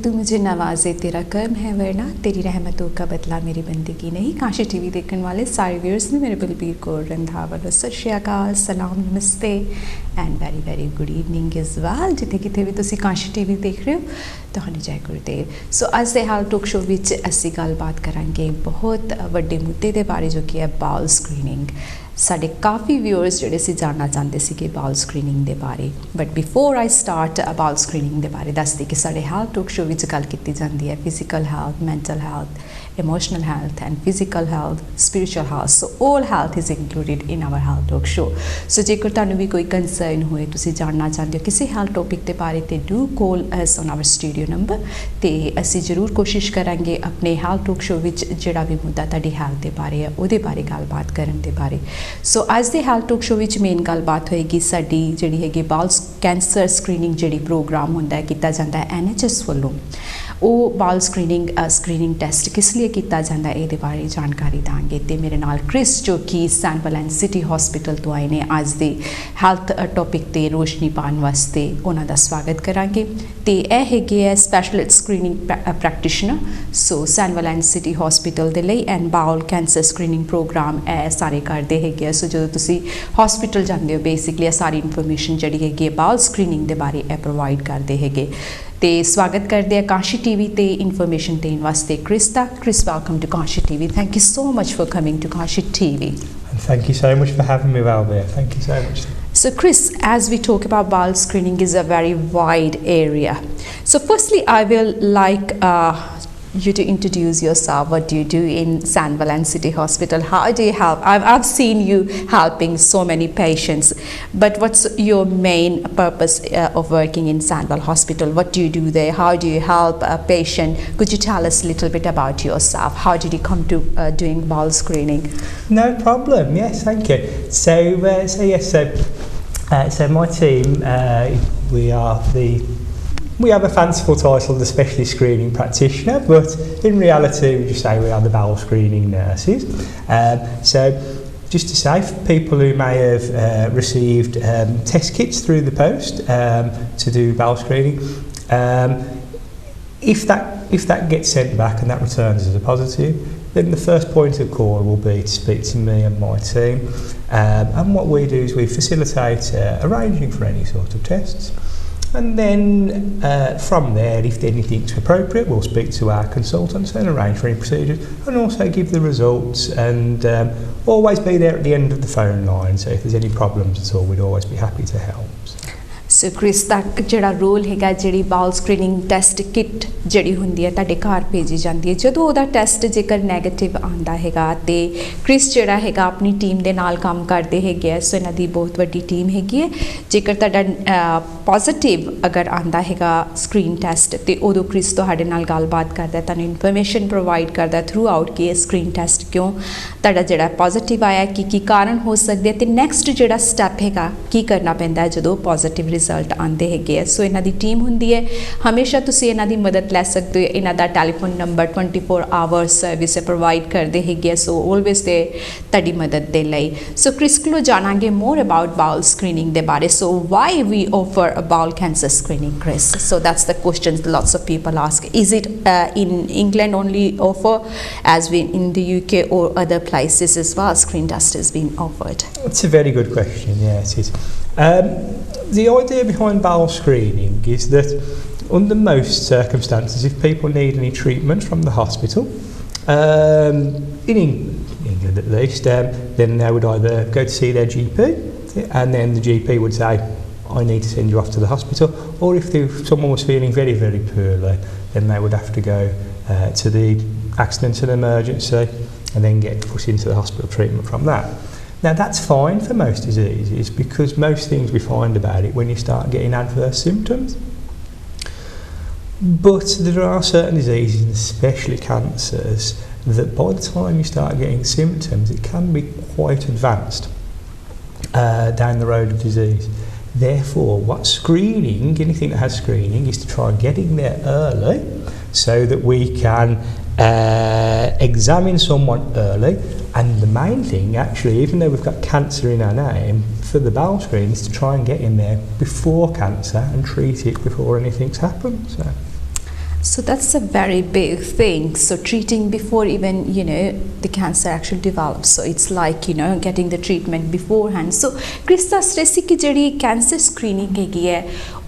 तू मुझे नवाजे तेरा कर्म है वरना तेरी रहमतों का बदला मेरी बंदगी नहीं। काशी टीवी देखने वाले सारे व्यूअर्स ने मेरे बलबीर कौर रंधावा नु सत श्री अकाल, सलाम, namaste and very very good evening as well. जिथे किथे भी तुसी काशी टीवी देख रहे हो तुहानू जय गुरुदेव। सो अज दे हाल टॉक शो विच असी गलबात करांगे बहुत वड्डे मुद्दे दे बारे जो कि है बाल स्क्रीनिंग। साढ़े काफ़ी व्यूअर्स जोड़े से जानना चाहते थे बाल स्क्रीनिंग के बारे, बट बिफोर आई स्टार्ट बाल स्क्रीनिंग के बारे दस दी कि साढ़े हेल्थ टॉक शो विच गल की जाती है physical health, mental health, emotional health and physical health, spiritual health. So all health is included in our health talk show. So जेकर तुहानू भी कोई कंसर्न होए, तुसी जानना चाहते हो किसी हेल्थ टॉपिक के बारे, तो do call us on our studio number. तो असी जरूर कोशिश करांगे अपने हेल्थ टॉक शो विच जिहड़ा भी मुद्दा तुहाडी हेल्थ के बारे है उहदे बारे गलबात करन दे बारे। सो अज दे हेल्थ टॉक शो विच मेन गलबात होएगी साडी जिहड़ी हैगी बाल कैंसर स्क्रीनिंग जिहड़ी प्रोग्राम हुंदा है कीता जांदा है NHS वल्लों। वो बाल स्क्रीनिंग टेस्ट किस लिए किया जाता है ये बारे जानकारी देंगे। तो मेरे नाल क्रिस जो कि सैनवल एंड सिटी हॉस्पिटल तो आए ने अज दे हैल्थ टॉपिक ते रोशनी पाने वास्ते उन्हों का स्वागत करांगे। तो यह है specialist screening practitioner so Sandwell and city hospital के लिए एंड बाल कैंसर स्क्रीनिंग प्रोग्राम सारे करते है। सो जो तुसी हॉस्पिटल जाते हो बेसिकली सारी इन्फॉर्मेशन जी है बाल स्क्रीनिंग के बारे प्रोवाइड करते है। तो स्वागत करते हैं काशी टीवी ते इन्फॉर्मेशन देने वास्ते क्रिस दा। Chris, welcome to Kashi TV. Thank you so much for coming to Kashi TV. Thank you so much for having me, Balbir. Thank you so much. So Chris, as we talk about bowel screening is a very wide area. So firstly, I will like you to introduce yourself. What do you do in Sandwell and City Hospital? How do you help? I've seen you helping so many patients, but what's your main purpose of working in Sandwell Hospital? What do you do there? How do you help a patient? Could you tell us a little bit about yourself? How did you come to doing bowel screening? No problem. Yes, thank you. So my team, we have a fanciful title, the specialist screening practitioner, but in reality we just say we are the bowel screening nurses. So just to say, for people who may have received test kits through the post to do bowel screening, if that gets sent back and that returns as a positive, then the first point of call will be to speak to me and my team. And what we do is we facilitate arranging for any sort of tests. And then from there, if anything's appropriate, we'll speak to our consultants and arrange for any procedures and also give the results and always be there at the end of the phone line. So if there's any problems at all, we'd always be happy to help. सो Chris दा जिहड़ा role हैगा जिहड़ी बाल screening test kit जिहड़ी हुंदी है तुहाडे घर भेजी जाती है। जदों ओहदा टेस्ट जेकर नैगेटिव आंदा हैगा ते क्रिस जिहड़ा हैगा अपनी टीम दे नाल काम करदे हैगे। सो इन्हां दी बहुत वड्डी टीम हैगी है। जेकर तुहाडा पॉजिटिव अगर आंदा हैगा स्क्रीन टेस्ट ते उदों क्रिस तुहाडे नाल गलबात करदा है, तुहानूं इन्फॉर्मेशन प्रोवाइड करदा थ्रू आउट कि स्क्रीन टेस्ट क्यों तुहाडा जिहड़ा पॉजिटिव आया की कारण हो सकदे ते नैक्सट जिहड़ा स्टैप हैगा की करना पैंदा है जदों पॉजिटिव रिजल्ट आते है। सो इन्हां दी टीम हुंदी है। हमेशा तुसी इन्हां दी मदद लै सकते हो। इन्हां दा telephone number 24 hours service provide करते है। सो ऑलवेज दे तुहाडी मदद दे लई। सो क्रिस कोलों जाणांगे मोर अबाउट बाउल स्क्रीनिंग दे बारे। So why we offer a bowel cancer screening Chris? So that's the question lots of people ask. Is it in England only offer as we in the UK or other places as well screen test is being offered? That's a very good question. Yeah, it is. The idea behind bowel screening is that under most circumstances, if people need any treatment from the hospital, in England at least, then they would either go to see their GP and then the GP would say, I need to send you off to the hospital, or if someone was feeling very, very poorly, then they would have to go to the accident and emergency and then get put into the hospital treatment from that. Now that's fine for most diseases because most things we find about it when you start getting adverse symptoms. But there are certain diseases, especially cancers, that by the time you start getting symptoms, it can be quite advanced down the road of disease. Therefore, what screening, anything that has screening, is to try getting there early so that we can examine someone early. And the main thing, actually, even though we've got cancer in our name, for the bowel screen is to try and get in there before cancer and treat it before anything's happened. So. So that's a very big thing. So treating before even, you know, the cancer actually develops. So it's like, you know, getting the treatment beforehand. So Krista stressy ki jehdi cancer screening हैगी है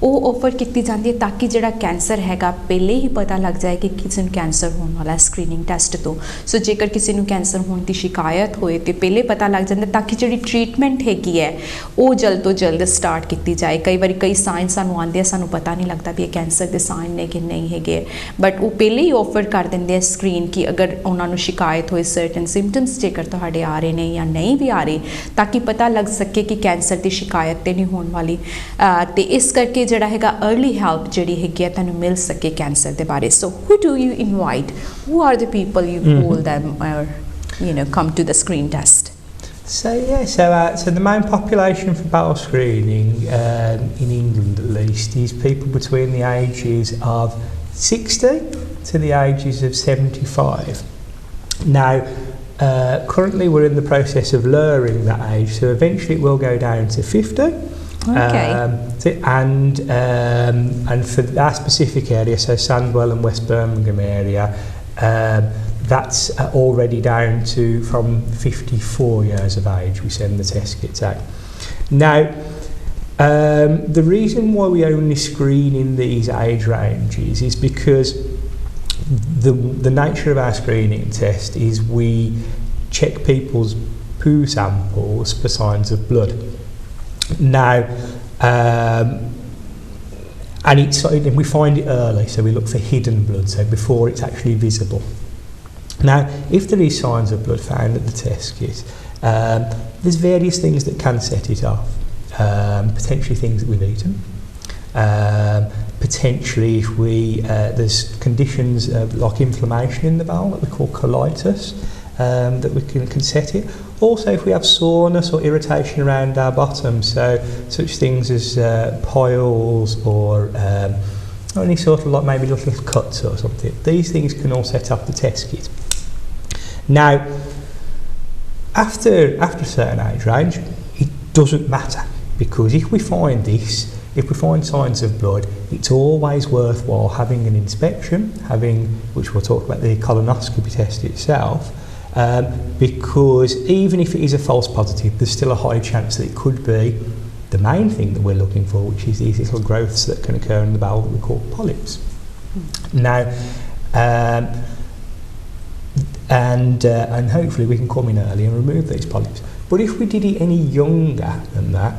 ਉਹ offer ਕੀਤੀ ਜਾਂਦੀ ਹੈ ਤਾਂ ਕਿ ਜਿਹੜਾ cancer ਹੈਗਾ ਪਹਿਲੇ ਹੀ ਪਤਾ ਲੱਗ ਜਾਏ ਕਿ ਕਿਸੇ ਨੂੰ ਕੈਂਸਰ ਹੋਣ ਵਾਲਾ ਸਕਰੀਨਿੰਗ ਟੈਸਟ ਤੋਂ। ਸੋ ਜੇਕਰ ਕਿਸੇ ਨੂੰ ਕੈਂਸਰ ਹੋਣ ਦੀ ਸ਼ਿਕਾਇਤ ਹੋਏ ਤੇ ਪਹਿਲੇ ਪਤਾ ਲੱਗ ਜਾਂਦਾ ਤਾਂ ਕਿ ਜਿਹੜੀ ਟ੍ਰੀਟਮੈਂਟ ਹੈਗੀ ਹੈ ਉਹ ਜਲਦ ਤੋਂ ਜਲਦ ਸਟਾਰਟ ਕੀਤੀ ਜਾਏ। ਕਈ ਵਾਰੀ ਕਈ ਸਾਈਨ ਸਾਨੂੰ ਆਉਂਦੇ ਆ, ਸਾਨੂੰ ਪਤਾ ਨਹੀਂ ਲੱਗਦਾ ਵੀ ਇਹ ਕੈਂਸਰ ਦੇ ਸਾਈਨ ਨੇ ਕਿ ਨਹੀਂ ਹੈਗੇ, ਬਟ ਉਹ ਪਹਿਲੇ ਹੀ ਆਫਰ ਕਰ ਦਿੰਦੇ ਆ ਸਕਰੀਨ ਕਿ ਅਗਰ ਉਹਨਾਂ ਨੂੰ ਸ਼ਿਕਾਇਤ ਹੋਏ ਸਰਟਨ ਸਿੰਪਟਮਸ ਜੇਕਰ ਤੁਹਾਡੇ ਆ ਰਹੇ ਨੇ ਜਾਂ ਨਹੀਂ ਵੀ ਆ ਰਹੇ ਤਾਂ ਕਿ ਪਤਾ ਲੱਗ ਸਕੇ ਕਿ ਕੈਂਸਰ ਦੀ ਸ਼ਿਕਾਇਤ ਤੇ ਨਹੀਂ ਹੋਣ ਵਾਲੀ। ਤੇ ਇਸ ਕਰਕੇ ਜਿਹੜਾ ਹੈਗਾ अर्ली हेल्प ਜਿਹੜੀ ਹੈਗੀ ਹੈ ਤੁਹਾਨੂੰ ਮਿਲ ਸਕੇ ਕੈਂਸਰ ਦੇ ਬਾਰੇ। ਸੋ who do you invite? Who are the people you call them or, you know, come to the screen test? So the main population for bowel screening in England at least is people between the ages of 60 to the ages of 75. Now currently we're in the process of lowering that age, so eventually it will go down to 50. Okay. And for our specific area, so Sandwell and West Birmingham area, that's already down to from 54 years of age we send the test kits out. Now the reason why we only screen in these age ranges is because the nature of our screening test is we check people's poo samples for signs of blood. Now and we find it early, so we look for hidden blood, so before it's actually visible. Now if there is signs of blood found at the test kit, there's various things that can set it off. Potentially things that we've eaten, potentially if there's conditions like inflammation in the bowel that we call colitis, that we can set it. Also if we have soreness or irritation around our bottom, so such things as piles or any sort of like maybe little cuts or something, these things can all set off the test kit. Now after a certain age range it doesn't matter, because if we find signs of blood, it's always worthwhile having an inspection, which we'll talk about the colonoscopy test itself, because even if it is a false positive, there's still a high chance that it could be the main thing that we're looking for, which is these little growths that can occur in the bowel that we call polyps. Now and hopefully we can come in early and remove these polyps. But if we did it any younger than that,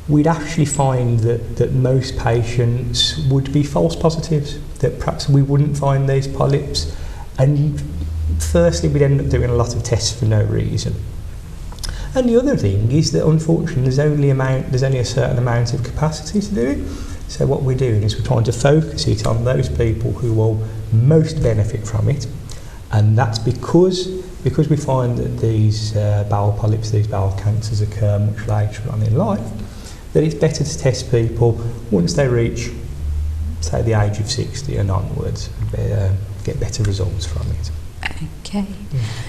we'd actually find that most patients would be false positives, that perhaps we wouldn't find these polyps, and firstly we'd end up doing a lot of tests for no reason. And the other thing is that unfortunately there's only a certain amount of capacity to do it. So what we're doing is we're trying to focus it on those people who will most benefit from it, and that's because we find that these bowel polyps, these bowel cancers occur much later on in life, that it's better to test people once they reach, say, the age of 60 and onwards, and get better results from it. Okay.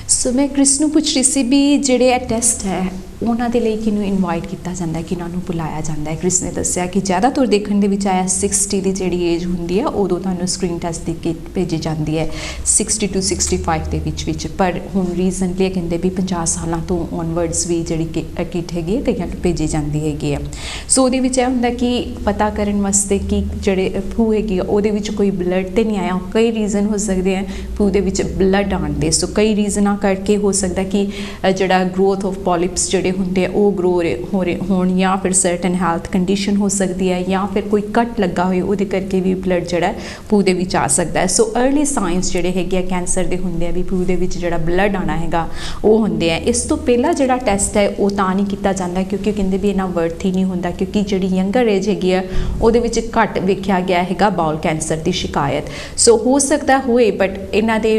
So मैं Chris ਨੂੰ ਪੁੱਛ ਰਹੀ ਸੀ ਵੀ ਜਿਹੜੇ ਇਹ test ਹੈ ਉਹਨਾਂ ਦੇ ਲਈ ਕਿਹਨੂੰ ਇਨਵਾਈਟ ਕੀਤਾ ਜਾਂਦਾ ਹੈ, ਕਿਹਨਾਂ ਨੂੰ ਬੁਲਾਇਆ ਜਾਂਦਾ ਹੈ। ਕ੍ਰਿਸ ਨੇ ਦੱਸਿਆ ਕਿ ਜ਼ਿਆਦਾਤਰ ਦੇਖਣ ਦੇ ਵਿੱਚ ਆਇਆ 60 ਦੀ ਜਿਹੜੀ ਏਜ ਹੁੰਦੀ ਹੈ ਉਦੋਂ ਤੁਹਾਨੂੰ ਸਕਰੀਨ ਟੈਸਟ ਦੀ ਕਿਟ ਭੇਜੀ ਜਾਂਦੀ ਹੈ 60 to 65 ਦੇ ਵਿੱਚ ਪਰ ਹੁਣ ਰੀਸੈਂਟਲੀ ਕਹਿੰਦੇ ਵੀ 50 ਸਾਲਾਂ ਤੋਂ ਔਨਵਰਡਸ ਵੀ ਜਿਹੜੀ ਕਿਟ ਹੈਗੀ ਹੈ ਕਈਆਂ ਨੂੰ ਭੇਜੀ ਜਾਂਦੀ ਹੈਗੀ ਹੈ। ਸੋ ਉਹਦੇ ਵਿੱਚ ਇਹ ਹੁੰਦਾ ਕਿ ਪਤਾ ਕਰਨ ਵਾਸਤੇ ਕਿ ਜਿਹੜੇ ਫੂ ਹੈਗੀ ਉਹਦੇ ਵਿੱਚ ਕੋਈ ਬਲੱਡ ਤੇ ਨਹੀਂ ਆਇਆ, ਕਈ ਰੀਜ਼ਨ ਹੋ ਸਕਦੇ ਹੈ ਫੂ ਦੇ ਵਿੱਚ ਬਲੱਡ ਆਉਣ ਦੇ। ਸੋ ਕਈ ਰੀਜ਼ਨਾਂ ਕਰਕੇ ਹੋ ਸਕਦਾ ਕਿ ਜਿਹੜਾ ਗਰੋਥ ਆਫ ਪੋਲਿਪਸ ਜਿਹੜੇ ਹੁੰਦੇ ਆ ਉਹ ਗਰੋ ਹੋ ਰਹੇ ਹੋਣ, ਜਾਂ ਫਿਰ ਸਰਟਨ ਹੈਲਥ ਕੰਡੀਸ਼ਨ ਹੋ ਸਕਦੀ ਹੈ, ਜਾਂ ਫਿਰ ਕੋਈ ਕੱਟ ਲੱਗਾ ਹੋਏ ਉਹਦੇ ਕਰਕੇ ਵੀ ਬਲੱਡ ਜਿਹੜਾ ਪੂ ਦੇ ਵਿੱਚ ਆ ਸਕਦਾ ਹੈ। ਸੋ अर्ਲੀ ਸਾਈਨਸ ਜਿਹੜੇ ਹੈਗੇ ਆ ਕੈਂਸਰ ਦੇ ਹੁੰਦੇ ਆ ਵੀ ਪੂ ਦੇ ਵਿੱਚ ਜਿਹੜਾ ਬਲੱਡ ਆਉਣਾ ਹੈਗਾ ਉਹ ਹੁੰਦੇ ਆ। ਇਸ ਤੋਂ ਪਹਿਲਾਂ ਜਿਹੜਾ ਟੈਸਟ ਹੈ ਉਹ ਤਾਂ ਨਹੀਂ ਕੀਤਾ ਜਾਂਦਾ ਕਿਉਂਕਿ ਕਹਿੰਦੇ ਵੀ ਇਹਨਾਂ ਵਰਥ ਹੀ ਨਹੀਂ ਹੁੰਦਾ, ਕਿਉਂਕਿ ਜਿਹੜੀ ਯੰਗਰ ਏਜ ਹੈਗੀ ਆ ਉਹਦੇ ਵਿੱਚ ਘੱਟ ਵੇਖਿਆ ਗਿਆ ਹੈਗਾ ਬਾਉਲ ਕੈਂਸਰ ਦੀ ਸ਼ਿਕਾਇਤ। ਸੋ ਹੋ ਸਕਦਾ ਹੋਏ, ਬਟ ਇਹਨਾਂ ਦੇ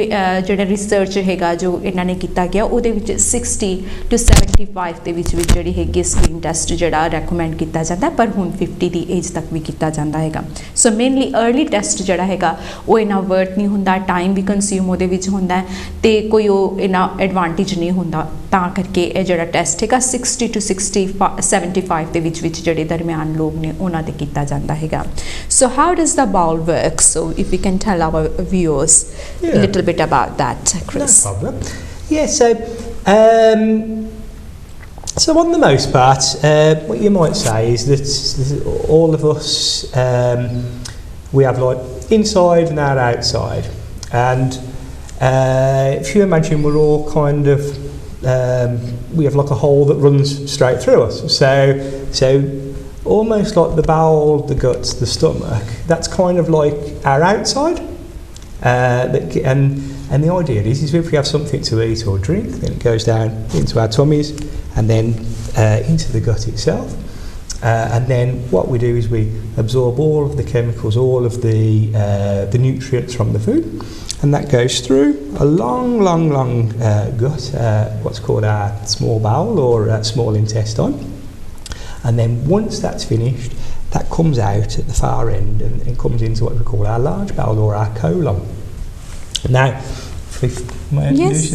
ਜਿਹੜਾ ਰਿਸਰਚ ਹੈਗਾ ਜੋ ਇਹਨਾਂ ਨੇ ਕੀਤਾ ਗਿਆ ਉਹਦੇ ਵਿੱਚ 60 to 75 ਦੇ ਵਿੱਚ ਜਿਹੜੀ ਹੈਗੀ ਸਕਰੀਨ ਟੈਸਟ ਜਿਹੜਾ ਰეკਮੈਂਡ ਕੀਤਾ ਜਾਂਦਾ ਪਰ ਹੁਣ 50 ਦੀ ਏਜ ਤੱਕ ਵੀ ਕੀਤਾ ਜਾਂਦਾ ਹੈਗਾ ਸੋ ਮੇਨਲੀ अर्ਲੀ ਟੈਸਟ ਜਿਹੜਾ ਹੈਗਾ ਉਹ ਇਨਾ ਵਰਥ ਨਹੀਂ ਹੁੰਦਾ ਟਾਈਮ ਵੀ ਕੰਜ਼ਿਊਮ ਉਹਦੇ ਵਿੱਚ ਹੁੰਦਾ ਤੇ ਕੋਈ ਉਹ ਇਨਾ ਐਡਵਾਂਟੇਜ ਨਹੀਂ ਹੁੰਦਾ ਤਾਂ ਕਰਕੇ ਇਹ ਜਿਹੜਾ ਟੈਸਟ ਹੈਗਾ 60 to 75 ਦੇ ਵਿੱਚ ਜਿਹੜੇ ਦਰਮਿਆਨ ਲੋਕ ਨੇ ਉਹਨਾਂ ਤੇ ਕੀਤਾ ਜਾਂਦਾ ਹੈਗਾ so how does the bowel work so if we can tell our viewers a little bit about that Chris. No problem. Yeah, so on the most part, what you might say is that all of us, we have like inside and our outside, and if you imagine we're all kind of, we have like a hole that runs straight through us, so almost like the bowel, the guts, the stomach, that's kind of like our outside, and the idea is if we have something to eat or drink, then it goes down into our tummies and then into the gut itself. And then what we do is we absorb all of the chemicals, all of the nutrients from the food, and that goes through a long gut, what's called our small bowel or small intestine. And then once that's finished, that comes out at the far end and comes into what we call our large bowel or our colon. Now, yes.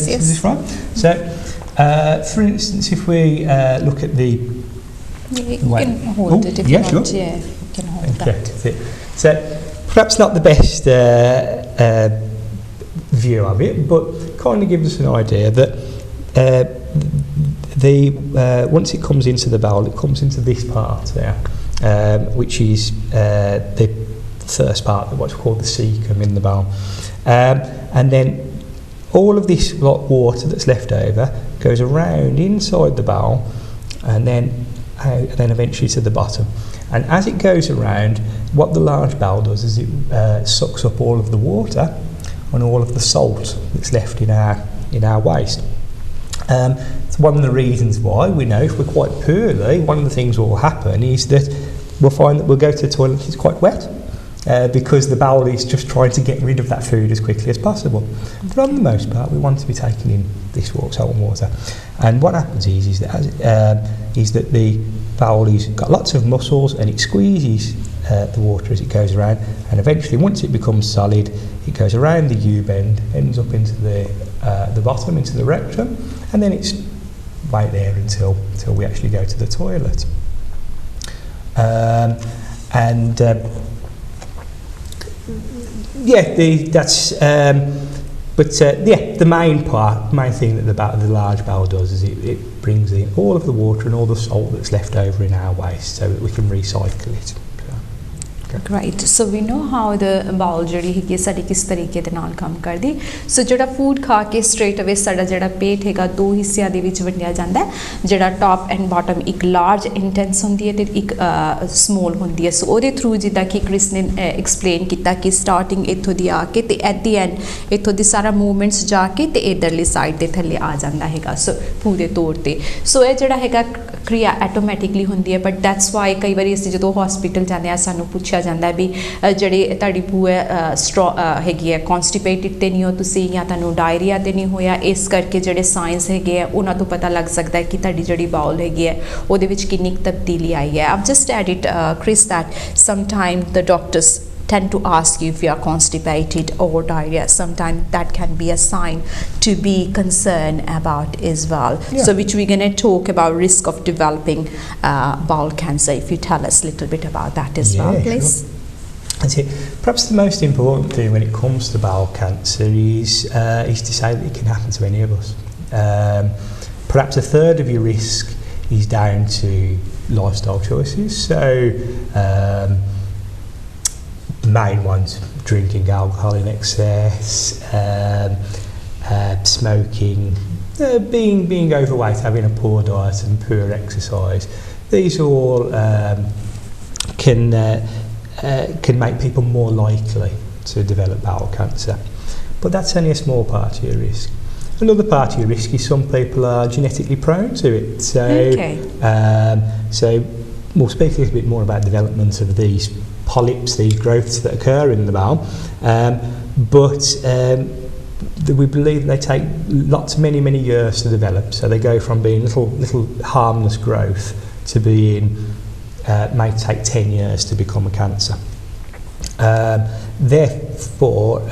Is this right? So, for instance, if we look at the... You can hold it if you want. Sure. Yeah, you can hold that. So, perhaps not the best view of it, but kind of gives us an idea that once it comes into the bowel, it comes into this part there, which is the first part, what's called the cecum in the bowel. And then all of this water that's left over goes around inside the bowel and then out and then eventually to the bottom. And as it goes around, what the large bowel does is it sucks up all of the water and all of the salt that's left in our waste. It's one of the reasons why we know if we're quite poorly, one of the things that will happen is that we'll find that we'll go to the toilet, it's quite wet. Because the bowel is just trying to get rid of that food as quickly as possible. But on the most part, we want to be taking in this salt and water. And what happens is that the bowel has got lots of muscles and it squeezes the water as it goes around. And eventually, once it becomes solid, it goes around the U-bend, ends up into the bottom, into the rectum, and then it's right there until we actually go to the toilet. The main thing that the large bowel does is it brings in all of the water and all the salt that's left over in our waste so that we can recycle it. Right, so we know how the bowel ਜਿਹੜੀ ਹੈਗੀ ਸਾਡੀ ਕਿਸ ਤਰੀਕੇ ਦੇ ਨਾਲ ਕੰਮ ਕਰਦੀ ਸੋ ਜਿਹੜਾ ਫੂਡ ਖਾ ਕੇ ਸਟ੍ਰੇਟ ਅਵੇ ਸਾਡਾ ਜਿਹੜਾ ਪੇਟ ਹੈਗਾ ਦੋ ਹਿੱਸਿਆਂ ਦੇ ਵਿੱਚ ਵੰਡਿਆ ਜਾਂਦਾ ਜਿਹੜਾ ਟਾਪ ਐਂਡ ਬਾਟਮ ਇੱਕ ਲਾਰਜ ਇੰਟੈਂਸ ਹੁੰਦੀ ਹੈ ਤੇ ਇੱਕ ਸਮੋਲ ਹੁੰਦੀ ਹੈ ਸੋ ਉਹਦੇ ਥਰੂ ਜਿੱਦਾਂ ਕਿ ਕ੍ਰਿਸ ਨੇ ਐਕਸਪਲੇਨ ਕੀਤਾ ਕਿ ਸਟਾਰਟਿੰਗ ਇੱਥੋਂ ਦੀ ਆ ਕੇ ਤੇ ਐਟ ਦੀ ਐਂਡ ਇੱਥੋਂ ਦੀ ਸਾਰਾ ਮੂਵਮੈਂਟਸ ਜਾ ਕੇ ਤੇ ਇਧਰਲੀ ਸਾਈਡ ਦੇ ਥੱਲੇ ਆ ਜਾਂਦਾ ਹੈਗਾ ਸੋ ਪੂਰੇ ਤੌਰ ਤੇ ਸੋ ਇਹ ਜਿਹੜਾ ਹੈਗਾ क्रिया ਐਟੋਮੈਟਿਕਲੀ ਹੁੰਦੀ ਹੈ ਬਟ ਦੈਟਸ ਵਾਈ ਕਈ ਵਾਰੀ ਅਸੀਂ ਜਦੋਂ ਹਸਪੀਟਲ ਜਾਂਦੇ ਆ ਸਾਨੂੰ ਪੁੱਛਿਆ ਜਾਂਦਾ ਵੀ ਜਿਹੜੇ ਤੁਹਾਡੀ ਭੂ ਹੈਗੀ ਹੈ ਕਨਸਟੀਪੇਟਡ ਤੇ ਨਹੀਂ ਹੋ ਤੁਸੀਂ ਜਾਂ ਤੁਹਾਨੂੰ ਡਾਇਰੀਆ ਤੇ ਨਹੀਂ ਹੋਇਆ ਇਸ ਕਰਕੇ ਜਿਹੜੇ ਸਾਇੰਸ ਹੈਗੇ ਆ ਉਹਨਾਂ ਤੋਂ ਪਤਾ ਲੱਗ ਸਕਦਾ ਹੈ ਕਿ ਤੁਹਾਡੀ ਜਿਹੜੀ ਬਾਉਲ ਹੈਗੀ ਹੈ ਉਹਦੇ ਵਿੱਚ ਕਿੰਨੀ ਤਬਦੀਲੀ ਆਈ ਹੈ I've just added Chris that sometimes the doctors tend to ask you if you are constipated or diarrhea. Sometimes that can be a sign to be concerned about as well. Yeah. So which we're going to talk about risk of developing bowel cancer. If you tell us a little bit about that as well, please. Sure. That's it. Perhaps the most important thing when it comes to bowel cancer is to say that it can happen to any of us. Perhaps a third of your risk is down to lifestyle choices. So main ones: drinking alcohol in excess, smoking, being overweight, having a poor diet and poor exercise. These all can make people more likely to develop bowel cancer. But that's only a small part of your risk. Another part of your risk is some people are genetically prone to it. So we'll speak a little bit more about development of these polyps, these growths that occur in the bowel, but we believe they take many years to develop. So they go from being little harmless growth to being may take 10 years to become a cancer. Therefore,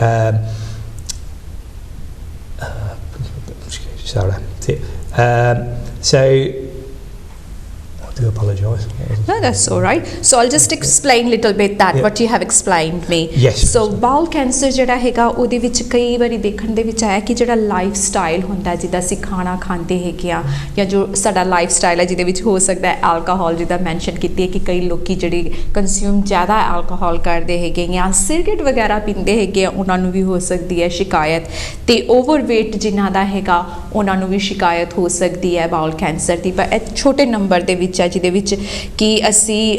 so I do apologise. No, that's all right. So I'll just explain little bit that what you have explained me. Yes. So bowel cancer ਜਿਹੜਾ ਹੈਗਾ ਉਹਦੇ ਵਿੱਚ ਕਈ ਵਾਰੀ ਦੇਖਣ ਦੇ ਵਿੱਚ ਆਇਆ ਕਿ ਜਿਹੜਾ ਲਾਈਫ ਸਟਾਈਲ ਹੁੰਦਾ ਜਿੱਦਾਂ ਅਸੀਂ ਖਾਣਾ ਖਾਂਦੇ ਹੈਗੇ ਆ ਜਾਂ ਜੋ ਸਾਡਾ ਲਾਈਫ ਸਟਾਈਲ ਹੈ ਜਿਹਦੇ ਵਿੱਚ ਹੋ ਸਕਦਾ ਹੈ ਐਲਕੋਹਲ ਜਿੱਦਾਂ ਮੈਂਸ਼ਨ ਕੀਤੀ ਹੈ ਕਿ ਕਈ ਲੋਕੀ ਜਿਹੜੇ ਕੰਜ਼ਿਊਮ ਜ਼ਿਆਦਾ ਐਲਕੋਹਲ ਕਰਦੇ ਹੈਗੇ ਜਾਂ ਸਿਗਰਟ ਵਗੈਰਾ ਪੀਂਦੇ ਹੈਗੇ ਆ ਉਹਨਾਂ ਨੂੰ ਵੀ ਹੋ ਸਕਦੀ ਹੈ ਸ਼ਿਕਾਇਤ ਤੇ ਓਵਰਵੇਟ ਜਿਨ੍ਹਾਂ ਦਾ ਹੈਗਾ ਉਹਨਾਂ ਨੂੰ ਵੀ ਸ਼ਿਕਾਇਤ ਹੋ ਸਕਦੀ ਹੈ ਬਾਉਲ ਕੈਂਸਰ ਦੀ ਪਰ ਇਹ ਛੋਟੇ ਨੰਬਰ ਦੇ ਵਿੱਚ ਹੈ ਜਿਹਦੇ ਵਿੱਚ ਕਿ ਅਸੀਂ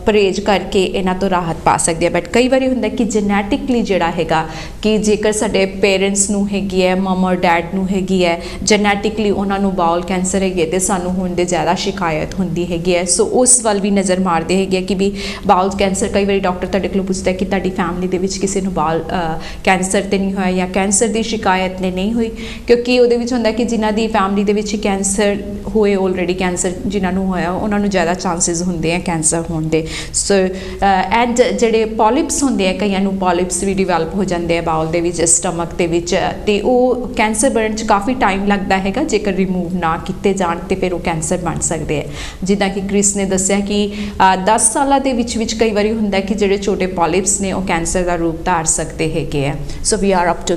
ਪਰਹੇਜ਼ ਕਰਕੇ ਇਹਨਾਂ ਤੋਂ ਰਾਹਤ ਪਾ ਸਕਦੇ ਆ ਬਟ ਕਈ ਵਾਰੀ ਹੁੰਦਾ ਕਿ ਜੈਨੇਟਿਕਲੀ ਜਿਹੜਾ ਹੈਗਾ ਕਿ ਜੇਕਰ ਸਾਡੇ ਪੇਰੈਂਟਸ ਨੂੰ ਹੈਗੀ ਹੈ ਮਮ ਔਰ ਡੈਡ ਨੂੰ ਹੈਗੀ ਹੈ ਜੈਨੇਟਿਕਲੀ ਉਹਨਾਂ ਨੂੰ ਬਾਉਲ ਕੈਂਸਰ ਹੈਗੇ ਤੇ ਸਾਨੂੰ ਹੋਣ ਦੇ ਜ਼ਿਆਦਾ ਸ਼ਿਕਾਇਤ ਹੁੰਦੀ ਹੈਗੀ ਹੈ ਸੋ ਉਸ ਵੱਲ ਵੀ ਨਜ਼ਰ ਮਾਰਦੇ ਹੈਗੇ ਕਿ ਵੀ ਬਾਉਲ ਕੈਂਸਰ ਕਈ ਵਾਰੀ ਡਾਕਟਰ ਤੁਹਾਡੇ ਕੋਲੋਂ ਪੁੱਛਦਾ ਕਿ ਤੁਹਾਡੀ ਫੈਮਿਲੀ ਦੇ ਵਿੱਚ ਕਿਸੇ ਨੂੰ ਬਾਉਲ ਕੈਂਸਰ ਤੇ ਨਹੀਂ ਹੋਇਆ ਜਾਂ ਕੈਂਸਰ ਦੀ ਸ਼ਿਕਾਇਤ ਨੇ ਨਹੀਂ ਹੋਈ ਕਿਉਂਕਿ ਉਹਦੇ ਵਿੱਚ ਹੁੰਦਾ ਕਿ ਜਿਨ੍ਹਾਂ ਦੀ ਫੈਮਿਲੀ ਦੇ ਵਿੱਚ ਕੈਂਸਰ ਹੋਏ ਆਲਰੇਡੀ ਕੈਂਸਰ ਜਿਨ੍ਹਾਂ ਨੂੰ ਹੋਇਆ ਉਹਨਾਂ ਨੂੰ ਜ਼ਿਆਦਾ ਚਾਂਸਸ ਹੁੰਦੇ ਆ ਕੈਂਸਰ ਹੋਣ ਦੇ ਸੋ ਐਂਡ ਜਿਹੜੇ ਪੋਲਿਪਸ ਹੁੰਦੇ ਆ ਕਈਆਂ ਨੂੰ ਪੋਲਿਪਸ ਵੀ ਡਿਵੈਲਪ ਹੋ ਜਾਂਦੇ ਆ ਬਾਉਲ ਦੇ ਵਿੱਚ ਸਟਮਕ ਦੇ ਵਿੱਚ ਤੇ ਉਹ ਕੈਂਸਰ ਬਣਨ 'ਚ ਕਾਫੀ ਟਾਈਮ ਲੱਗਦਾ ਹੈਗਾ ਜੇਕਰ ਰਿਮੂਵ ਨਾ ਕੀਤੇ ਜਾਣ ਤੇ ਫਿਰ ਉਹ ਕੈਂਸਰ ਬਣ ਸਕਦੇ ਆ ਜਿੱਦਾਂ ਕਿ ਕ੍ਰਿਸ ਨੇ ਦੱਸਿਆ ਕਿ 10 ਸਾਲਾਂ ਦੇ ਵਿੱਚ ਕਈ ਵਾਰੀ ਹੁੰਦਾ ਕਿ ਜਿਹੜੇ ਛੋਟੇ ਪੋਲਿਪਸ ਨੇ ਉਹ ਕੈਂਸਰ ਦਾ ਰੂਪ ਧਾਰ ਸਕਦੇ ਹੈਗੇ ਆ so we are up to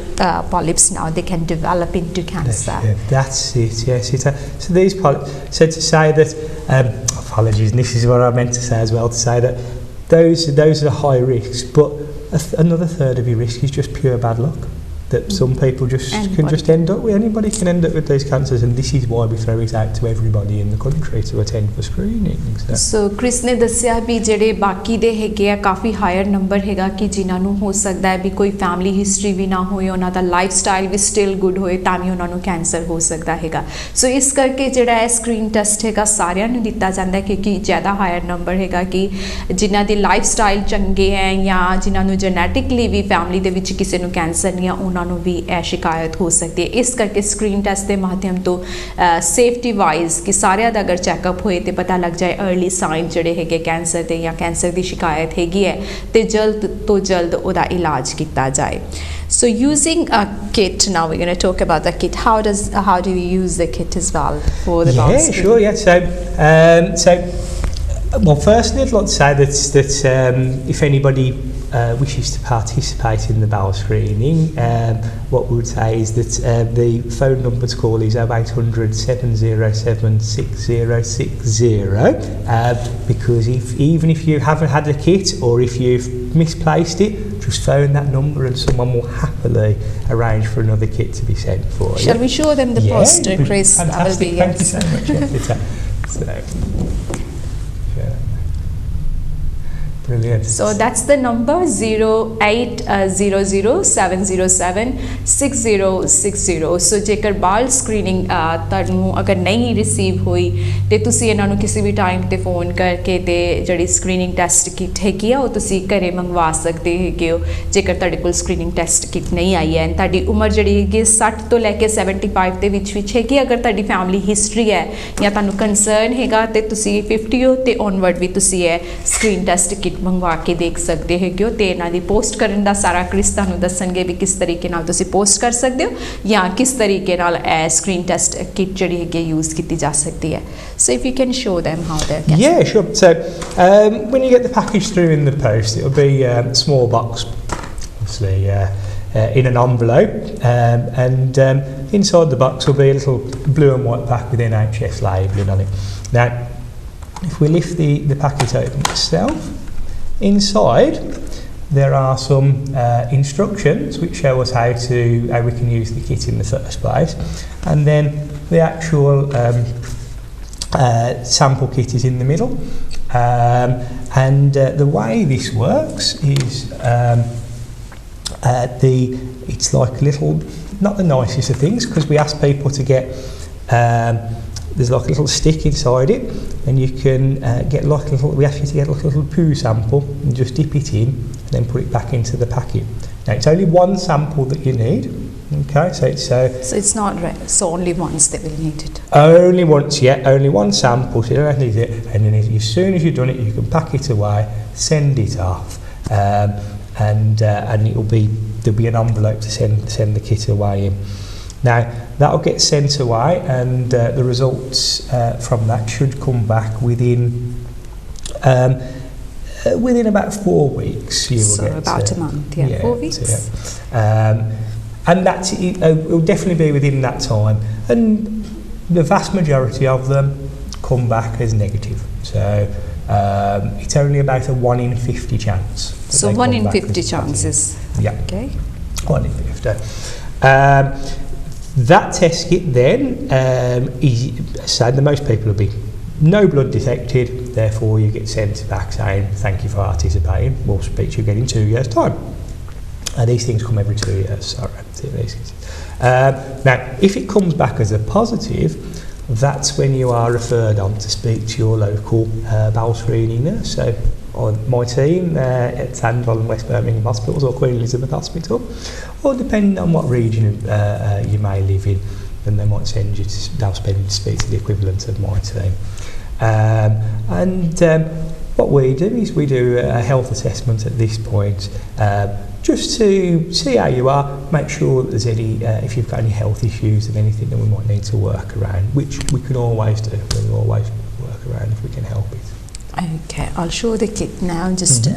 polyps now they can develop into cancer That's it, yes. So these polyps, so to say that, apologies, and this is what I meant to say as well, to say that those are high risks, but another third of your risk is just pure bad luck. That some people can just end up with, anybody can end up with these cancers, and this is why we throw it out to everybody in the country to attend for screening. So Chris ਨੇ ਦੱਸਿਆ ਵੀ ਜਿਹੜੇ ਬਾਕੀ ਦੇ ਹੈਗੇ ਆ ਕਾਫੀ hire number ਹੈਗਾ ਕਿ ਜਿਨ੍ਹਾਂ ਨੂੰ ਹੋ ਸਕਦਾ ਹੈ ਵੀ ਕੋਈ ਫੈਮਿਲੀ ਹਿਸਟਰੀ ਵੀ ਨਾ ਹੋਏ ਉਹਨਾਂ ਦਾ ਲਾਈਫ ਸਟਾਈਲ ਵੀ ਸਟਿਲ ਗੁੱਡ ਹੋਏ ਤਾਂ ਵੀ ਉਹਨਾਂ ਨੂੰ ਕੈਂਸਰ ਹੋ ਸਕਦਾ ਹੈਗਾ ਸੋ ਇਸ ਕਰਕੇ ਜਿਹੜਾ ਹੈ ਸਕਰੀਨ ਟੈਸਟ ਹੈਗਾ ਸਾਰਿਆਂ ਨੂੰ ਦਿੱਤਾ ਜਾਂਦਾ ਕਿਉਂਕਿ ਜ਼ਿਆਦਾ ਹਾਇਰ ਨੰਬਰ ਹੈਗਾ ਕਿ ਜਿਨ੍ਹਾਂ ਦੀ ਲਾਈਫ ਸਟਾਈਲ ਚੰਗੇ ਹੈ ਜਾਂ ਜਿਨ੍ਹਾਂ ਨੂੰ ਜੈਨੇਟਿਕਲੀ ਵੀ ਫੈਮਿਲੀ ਦੇ ਵਿੱਚ ਕਿਸੇ ਨੂੰ ਕੈਂਸਰ ਨਹੀਂ ਆ ਉਹਨਾਂ ਨੂੰ ਵੀ ਇਹ ਸ਼ਿਕਾਇਤ ਹੋ ਸਕਦੀ ਹੈ ਇਸ ਕਰਕੇ ਸਕਰੀਨ ਟੈਸਟ ਦੇ ਮਾਧਿਅਮ ਤੋਂ ਸੇਫਟੀ ਵਾਈਜ਼ ਕਿ ਸਾਰਿਆਂ ਦਾ ਅਗਰ ਚੈੱਕਅਪ ਹੋਏ ਤੇ ਪਤਾ ਲੱਗ ਜਾਏ अर्ਲੀ ਸਾਈਨ ਜਿਹੜੇ ਹੈਗੇ ਕੈਂਸਰ ਦੇ ਜਾਂ ਕੈਂਸਰ ਦੀ ਸ਼ਿਕਾਇਤ ਹੈਗੀ ਹੈ ਤੇ ਜਲਦ ਤੋਂ ਜਲਦ ਉਹਦਾ ਇਲਾਜ ਕੀਤਾ ਜਾਏ So using a kit, now we're going to talk about the kit. How do we use the kit as well for the bowel screening? Sure, yeah. So well, firstly, I'd like to say that if anybody wishes to participate in the bowel screening, what we would say is that the phone number to call is 0800 707 6060 because even if you haven't had a kit or if you've misplaced it, just phone that number and someone will happily arrange for another kit to be sent for you. Shall we show them the poster, Chris? Fantastic. Thank you so much. So, brilliant. So that's the number 0800 707 6060 ਸੋ ਜੇਕਰ ਬਾਲ screening ਤੁਹਾਨੂੰ ਅਗਰ ਨਹੀਂ receive ਹੋਈ ਤੇ ਤੁਸੀਂ ਇਹਨਾਂ ਨੂੰ ਕਿਸੇ ਵੀ ਟਾਈਮ ਤੇ ਫੋਨ ਕਰਕੇ ਤੇ ਜਿਹੜੀ ਸਕਰੀਨਿੰਗ ਟੈਸਟ ਕਿਟ ਹੈਗੀ ਆ ਉਹ ਤੁਸੀਂ ਘਰੇ ਮੰਗਵਾ ਸਕਦੇ ਹੈਗੇ ਹੋ ਜੇਕਰ ਤੁਹਾਡੇ ਕੋਲ ਸਕਰੀਨਿੰਗ ਟੈਸਟ ਕਿਟ ਨਹੀਂ ਆਈ ਹੈ ਤੁਹਾਡੀ ਉਮਰ ਜਿਹੜੀ ਹੈਗੀ 60 ਤੋਂ ਲੈ ਕੇ 75 ਦੇ ਵਿੱਚ ਹੈਗੀ ਅਗਰ ਤੁਹਾਡੀ ਫੈਮਿਲੀ ਹਿਸਟਰੀ ਹੈ ਜਾਂ ਤੁਹਾਨੂੰ ਕੰਸਰਨ ਹੈਗਾ ਤੇ ਤੁਸੀਂ 50 ਹੋ ਤੇ ਔਨਵਰਡ ਵੀ ਤੁਸੀਂ ਇਹ ਸਕਰੀਨ ਟੈਸਟ ਕਿਟ ਮੰਗਵਾ ਕੇ ਦੇਖ ਸਕਦੇ ਹੈਗੇ ਹੋ ਤੇ ਇਹਨਾਂ ਦੀ ਪੋਸਟ ਕਰਨ ਦਾ ਸਾਰਾ ਕ੍ਰਿਸ ਤੁਹਾਨੂੰ ਦੱਸਣਗੇ ਵੀ ਕਿਸ ਤਰੀਕੇ ਨਾਲ ਤੁਸੀਂ ਪੋਸਟ ਕਰ ਸਕਦੇ ਹੋ ਜਾਂ ਕਿਸ ਤਰੀਕੇ ਨਾਲ ਇਹ ਸਕਰੀਨ ਟੈਸਟ ਕਿਟ ਜਿਹੜੀ ਹੈਗੀ ਯੂਜ਼ ਕੀਤੀ ਜਾ ਸਕਦੀ ਹੈ so if you can show them how they're yeah sure so when you get the package through in the post it'll be a small box obviously in an envelope and inside the box will be a little blue and white pack with NHS labelling on it now if we lift the packet open itself inside there are some instructions which show us how we can use the kit in the first place and then the actual sample kit is in the middle and the way this works is it's like little not the nicest of things because we ask people to get there's like a little stick inside it and you can get like a little we ask you to get like a little poo sample and just dip it in and then put it back into the packet now it's only one sample that you need Okay, so it's not so only once they will need it. Only once, yeah, only one sample, so you don't need it, and then as soon as you've done it, you can pack it away, send it off, and there'll be an envelope to send the kit away in. Now that'll get sent away, and the results from that should come back within about 4 weeks. You will so get about a month, yeah, 4 weeks. And that's it'll definitely be within that time, and the vast majority of them come back as negative. So it's only about a 1 in 50 chance. So 1 in 50 chances. Yeah. Okay. 1 in 50. That test kit then is sad. The most people will be no blood detected. Therefore, you get sent back saying thank you for participating. We'll speak to you again in 2 years' time. These things come every 2 years. Sorry. Now, if it comes back as a positive, that's when you are referred on to speak to your local bowel screening nurse. So on my team at Randhawa and West Birmingham Hospitals or Queen Elizabeth Hospital, or depending on what region you may live in, then they might send you to, they'll spend you to speak to the equivalent of my team. What we do is we do a health assessment at this point, just to see how you are, make sure that there's any, if you've got any health issues and anything that we might need to work around, which we can always do. We'll always work around if we can help it. Okay, I'll show the kit now just to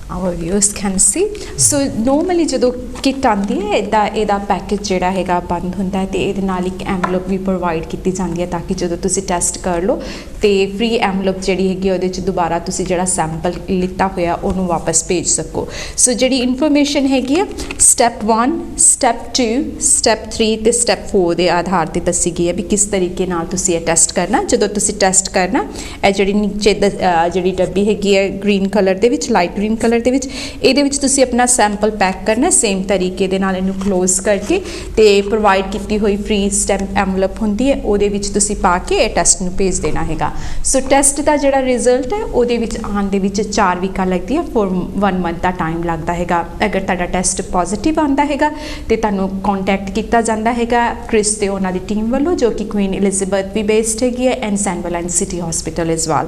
our viewers can see. So normally ਜਦੋਂ kit ਆਂਦੀ ਹੈ ਇਹਦਾ package ਜਿਹੜਾ ਹੈਗਾ ਬੰਦ ਹੁੰਦਾ ਹੈ ਤੇ ਇਹਦੇ ਨਾਲ ਇੱਕ ਐਨਵਲਪ ਵੀ ਪ੍ਰੋਵਾਈਡ ਕੀਤੀ ਜਾਂਦੀ ਹੈ ਤਾਂ ਕਿ ਜਦੋਂ ਤੁਸੀਂ ਟੈਸਟ ਕਰ ਲਓ ਤੇ ਫ੍ਰੀ ਐਨਵਲਪ ਜਿਹੜੀ ਹੈਗੀ ਉਹਦੇ ਚ ਦੁਬਾਰਾ ਤੁਸੀਂ ਜਿਹੜਾ ਸੈਂਪਲ ਲਿੱਤਾ ਹੋਇਆ ਉਹਨੂੰ ਵਾਪਸ ਭੇਜ ਸਕੋ। ਸੋ ਜਿਹੜੀ ਇਨਫੋਰਮੇਸ਼ਨ ਹੈਗੀ ਆ ਸਟੈਪ 1 ਸਟੈਪ 2 ਸਟੈਪ 3 ਤੇ ਸਟੈਪ 4 ਦੇ ਆਧਾਰ ਤੇ ਦੱਸੀ ਗਈ ਹੈ ਵੀ ਕਿਸ ਤਰੀਕੇ ਨਾਲ ਤੁਸੀਂ ਇਹ ਟੈਸਟ ਕਰਨਾ। ਜਦੋਂ ਤੁਸੀਂ ਟੈਸਟ ਕਰਨਾ ਇਹ ਜਿਹੜੀ ਨੀਚੇ ਜਿਹੜੀ ਡੱਬੀ ਹੈਗੀ ਹੈ ਗ੍ਰੀਨ ਕਲਰ ਦੇ ਵਿੱਚ ਲਾਈਟ ਗ੍ਰੀਨ ਕਲਰ ਦੇ ਵਿੱਚ ਇਹਦੇ ਵਿੱਚ ਤੁਸੀਂ ਆਪਣਾ ਸੈਂਪਲ ਪੈਕ ਕਰਨਾ ਸੇਮ ਤਰੀਕੇ ਦੇ ਨਾਲ ਇਹਨੂੰ ਕਲੋਜ਼ ਕਰਕੇ ਤੇ ਪ੍ਰੋਵਾਈਡ ਕੀਤੀ ਹੋਈ ਫ੍ਰੀ ਸਟੈਂਪ ਐਨਵਲਪ ਹੁੰਦੀ ਹੈ ਉਹਦੇ ਵਿੱਚ ਤੁਸੀਂ ਪਾ ਕੇ ਇਹ ਟੈਸਟ ਨੂੰ ਭੇਜ ਦੇਣਾ ਹੈਗਾ। ਸੋ ਟੈਸਟ ਦਾ ਜਿਹੜਾ ਰਿਜ਼ਲਟ ਹੈ ਉਹਦੇ ਵਿੱਚ ਆਉਣ ਦੇ ਵਿੱਚ 4 ਵੀਕਾਂ ਲੱਗਦੀਆਂ ਫॉर 1 ਮੰਥ ਦਾ ਟਾਈਮ ਲੱਗਦਾ ਹੈਗਾ। ਅਗਰ ਤੁਹਾਡਾ ਟੈਸਟ ਪੋਜ਼ਿਟਿਵ ਆਉਂਦਾ ਹੈਗਾ ਤੇ ਤੁਹਾਨੂੰ ਕੰਟੈਕਟ ਕੀਤਾ ਜਾਂਦਾ ਹੈਗਾ ਕ੍ਰਿਸ ਤੇ ਉਹਨਾਂ ਦੀ ਟੀਮ ਵੱਲੋਂ ਜੋ ਕਿ ਕੁਈਨ ਐਲਿਜ਼abeth ਵੀ ਬੇਸਡ ਹੈਗੀ ਹੈ and central city hospital as well.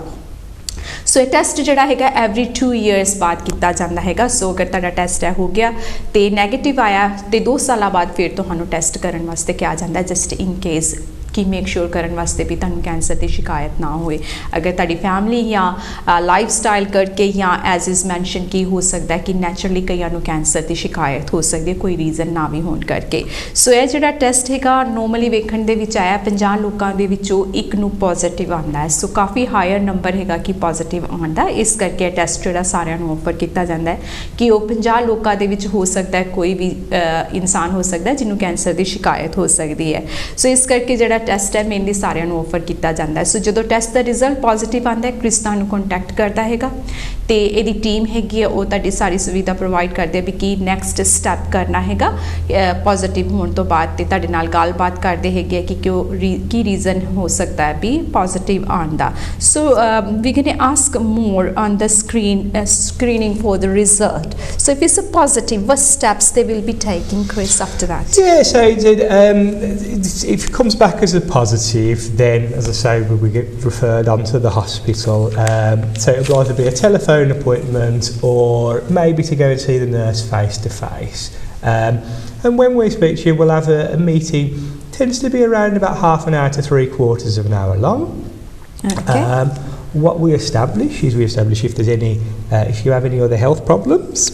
So ਇਹ ਟੈਸਟ ਜਿਹੜਾ ਹੈਗਾ ਐਵਰੀ 2 ਇਅਰਸ ਬਾਅਦ ਕੀਤਾ ਜਾਂਦਾ ਹੈਗਾ। ਸੋ ਅਗਰ ਤੁਹਾਡਾ ਟੈਸਟ ਹੈ ਹੋ ਗਿਆ ਤੇ ਨੈਗੇਟਿਵ ਆਇਆ ਤੇ 2 ਸਾਲਾਂ ਬਾਅਦ ਫਿਰ ਤੁਹਾਨੂੰ ਟੈਸਟ ਕਰਨ ਵਾਸਤੇ ਕਿਹਾ ਜਾਂਦਾ ਜਸਟ ਇਨ ਕੇਸ ਕਿ ਮੇਕ ਸ਼ੋਰ ਕਰਨ ਵਾਸਤੇ ਵੀ ਤੁਹਾਨੂੰ ਕੈਂਸਰ ਦੀ ਸ਼ਿਕਾਇਤ ਨਾ ਹੋਏ। ਅਗਰ ਤੁਹਾਡੀ ਫੈਮਿਲੀ ਜਾਂ ਲਾਈਫ ਸਟਾਈਲ ਕਰਕੇ ਜਾਂ ਐਜ਼ ਇਜ਼ ਮੈਂਸ਼ਨ ਕੀ ਹੋ ਸਕਦਾ ਕਿ ਨੈਚੁਰਲੀ ਕਈਆਂ ਨੂੰ ਕੈਂਸਰ ਦੀ ਸ਼ਿਕਾਇਤ ਹੋ ਸਕਦੀ ਹੈ ਕੋਈ ਰੀਜ਼ਨ ਨਾ ਵੀ ਹੋਣ ਕਰਕੇ। ਸੋ ਇਹ ਜਿਹੜਾ ਟੈਸਟ ਹੈਗਾ ਨੋਰਮਲੀ ਵੇਖਣ ਦੇ ਵਿੱਚ ਆਇਆ 50 ਲੋਕਾਂ ਦੇ ਵਿੱਚੋਂ 1 ਨੂੰ ਪੋਜ਼ਿਟਿਵ ਆਉਂਦਾ ਹੈ। ਸੋ ਕਾਫੀ ਹਾਇਰ ਨੰਬਰ ਹੈਗਾ ਕਿ ਪੋਜ਼ਿਟਿਵ ਆਉਂਦਾ। ਇਸ ਕਰਕੇ ਇਹ ਟੈਸਟ ਜਿਹੜਾ ਸਾਰਿਆਂ ਨੂੰ ਆਫਰ ਕੀਤਾ ਜਾਂਦਾ ਹੈ ਕਿ ਉਹ 50 ਲੋਕਾਂ ਦੇ ਵਿੱਚ ਹੋ ਸਕਦਾ ਹੈ ਕੋਈ ਵੀ ਇਨਸਾਨ ਹੋ ਸਕਦਾ ਜਿਹਨੂੰ ਕੈਂਸਰ ਦੀ ਸ਼ਿਕਾਇਤ ਹੋ ਸਕਦੀ ਹੈ। ਸੋ ਇਸ ਕਰਕੇ ਜਿਹੜਾ ਟੈਸਟ ਹੈ ਮੇਨਲੀ ਸਾਰਿਆਂ ਨੂੰ ਆਫਰ ਕੀਤਾ ਜਾਂਦਾ ਹੈ। ਸੋ ਜਦੋਂ ਟੈਸਟ ਦਾ ਰਿਜ਼ਲਟ ਪੋਜ਼ਿਟਿਵ ਆਉਂਦਾ ਹੈ ਕ੍ਰਿਸ ਤੁਹਾਨੂੰ ਕੰਟੈਕਟ ਕਰਦਾ ਹੈਗਾ ਤੇ ਇਹਦੀ ਟੀਮ ਹੈਗੀ ਹੈ ਉਹ ਤੁਹਾਡੀ ਸਾਰੀ ਸੁਵਿਧਾ ਪ੍ਰੋਵਾਈਡ ਕਰਦੇ ਆ ਵੀ ਕੀ ਨੈਕਸਟ ਸਟੈਪ ਕਰਨਾ ਹੈਗਾ ਪੋਜ਼ਿਟਿਵ ਹੋਣ ਤੋਂ ਬਾਅਦ ਤੇ ਤੁਹਾਡੇ ਨਾਲ ਗੱਲਬਾਤ ਕਰਦੇ ਹੈਗੇ ਕਿ ਕੀ ਰੀਜ਼ਨ ਹੋ ਸਕਦਾ ਹੈ ਵੀ ਪੋਜ਼ਿਟਿਵ ਆਉਣ ਦਾ। So we can ask more on the screening for the result. So if it's a positive, what steps they will be taking, Chris, after that? Yeah, so if it comes back as a positive, then, as I say, we get referred on to the hospital. So it'll either be a telephone appointment or maybe to go and see the nurse face to face. And when we speak to you, we'll have a meeting. Tends to be around about half an hour to 3/4 of an hour long. Okay. What we establish is if there's any, if you have any other health problems,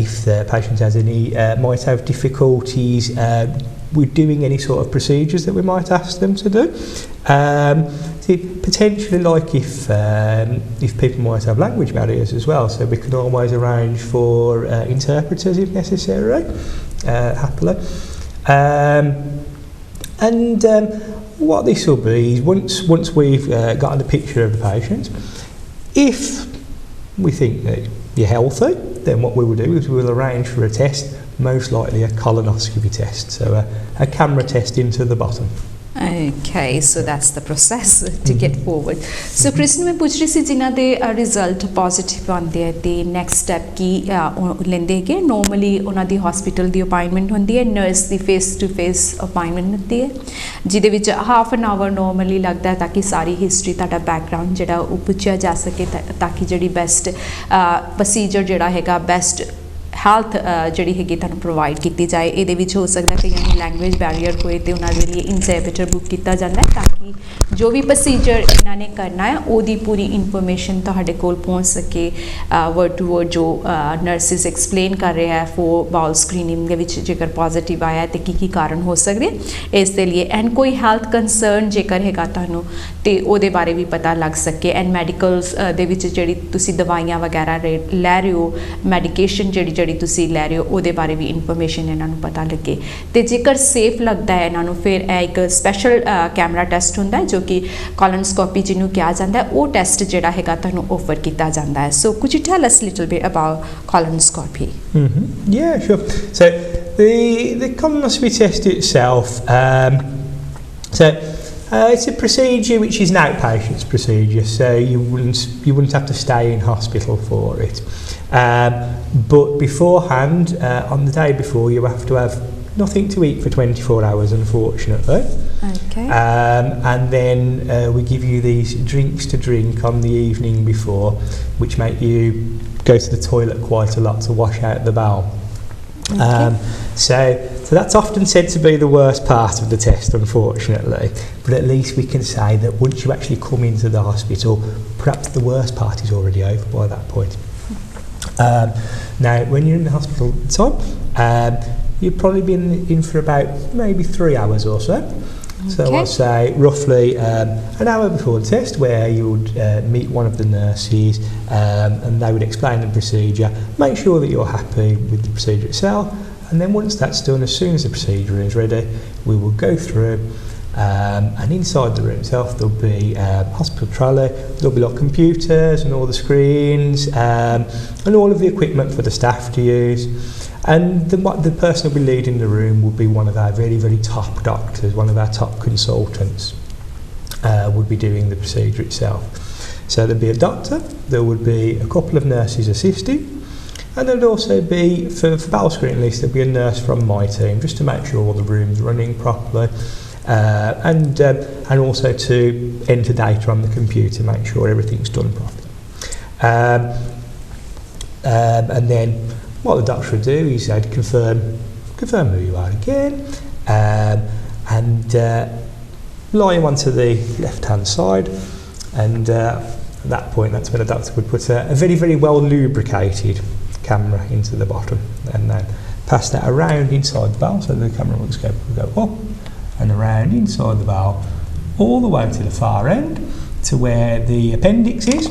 if the patient has any, might have difficulties with doing any sort of procedures that we might ask them to do. Potentially, like if people might have language barriers as well, so we can always arrange for interpreters if necessary, happily. What this will be is once we've gotten a picture of the patient, if we think that you're healthy, then what we will do is we will arrange for a test, most likely a colonoscopy test, so a camera test into the bottom. Okay, so that's the process to get forward. So Krishna, मैं पूछ रही सी जिन्हां दे result positive आंदे है ते next step की लेंदे है नॉर्मली उन्हां दी हॉस्पिटल दी अपॉइंटमेंट होंदी है नर्स दी फेस टू फेस अपॉइंटमेंट होंदी है जिहदे विच हाफ एन आवर नॉर्मली लगदा है ताकि सारी हिस्ट्री तुहाडा बैकग्राउंड जिहड़ा ओह पुछया जा सके ताकि जिहड़ी बेस्ट प्रोसीजर जिहड़ा हैगा बेस्ट हैल्थ जिहड़ी हैगी तुहानूं प्रोवाइड की जाए ये हो सकता है कई लैंग्वेज बैरीयर होए तो उन्होंने लिए इंटरप्रेटर बुक किया जाता है ताकि जो भी प्रोसीजर इन्होंने करना है वो पूरी इनफॉर्मेशन तुहाडे कोल पहुँच सके वर्ड टू वर्ड जो नर्सिस एक्सप्लेन कर रहे हैं फॉर बाउल स्क्रीनिंग के विच जेकर पॉजिटिव आया तो की कारण हो सकते इस लिए एंड कोई हैल्थ कंसर्न जेकर हैगा तुहानूं तो वो बारे भी पता लग सके एंड मैडिकल्स दे विच जिहड़ी तुसीं दवाइयां वगैरह लै रहे हो मैडिकेशन जिहड़ी तुसी लै रहे हो वो बारे भी इनफॉर्मेशन इन्हों पता लगे तो जेकर सेफ लगता है इन्हों फिर एक स्पैशल कैमरा टेस्ट होंदा है जो कि कॉलोनोस्कोपी जिन्हों कहा जाता है वो टेस्ट जिहड़ा हैगा तुहानूं ऑफर किया जाता है सो कुछ tell us little bit about colonoscopy Yeah, sure. So the colonoscopy test itself it's a procedure which is an outpatient's procedure, so you wouldn't have to stay in hospital for it. But beforehand, on the day before, you have to have nothing to eat for 24 hours, unfortunately. Okay. And then we give you these drinks to drink on the evening before, which make you go to the toilet quite a lot to wash out the bowel. Okay. So that's often said to be the worst part of the test, unfortunately. But at least we can say that once you actually come into the hospital, perhaps the worst part is already over by that point. Now, when you're in the hospital at the time, you've probably been in for about maybe 3 hours or so. Okay. So I'll say roughly an hour before the test where you would meet one of the nurses and they would explain the procedure, make sure that you're happy with the procedure itself, and then once that's done, as soon as the procedure is ready, we will go through and inside the room itself there'll be a hospital trolley, there'll be like computers and all the screens and all of the equipment for the staff to use. And the person who will be leading the room will be one of our very, very top doctors, one of our top consultants would be doing the procedure itself. So there'd be a doctor, there would be a couple of nurses assisting, and there'd also be, for bowel screening at least, there'd be a nurse from my team just to make sure all the room's running properly and also to enter data on the computer, make sure everything's done properly. And then what the doctor would do is they'd confirm who you are again and lie you onto the left hand side, and at that point that's when the doctor would put a very, very well lubricated camera into the bottom and then pass that around inside the bowel, so the camera will go up and around inside the bowel all the way to the far end to where the appendix is.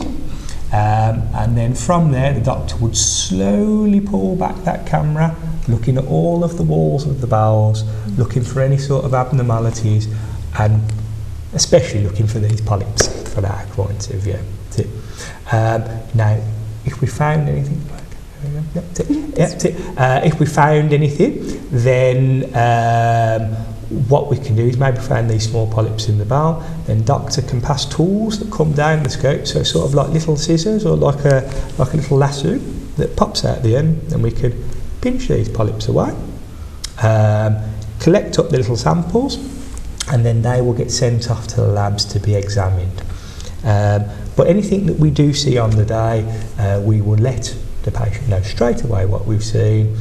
And then from there the doctor would slowly pull back that camera, looking at all of the walls of the bowels, looking for any sort of abnormalities, and especially looking for these polyps from our point of view. Now, if we found anything, if we found anything, then what we can do is maybe find these small polyps in the bowel, then doctor can pass tools that come down the scope, so sort of like little scissors or like a little lasso that pops out the end, and we could pinch these polyps away, collect up the little samples, and then they will get sent off to the labs to be examined. But anything that we do see on the day, we will let the patient know straight away what we've seen,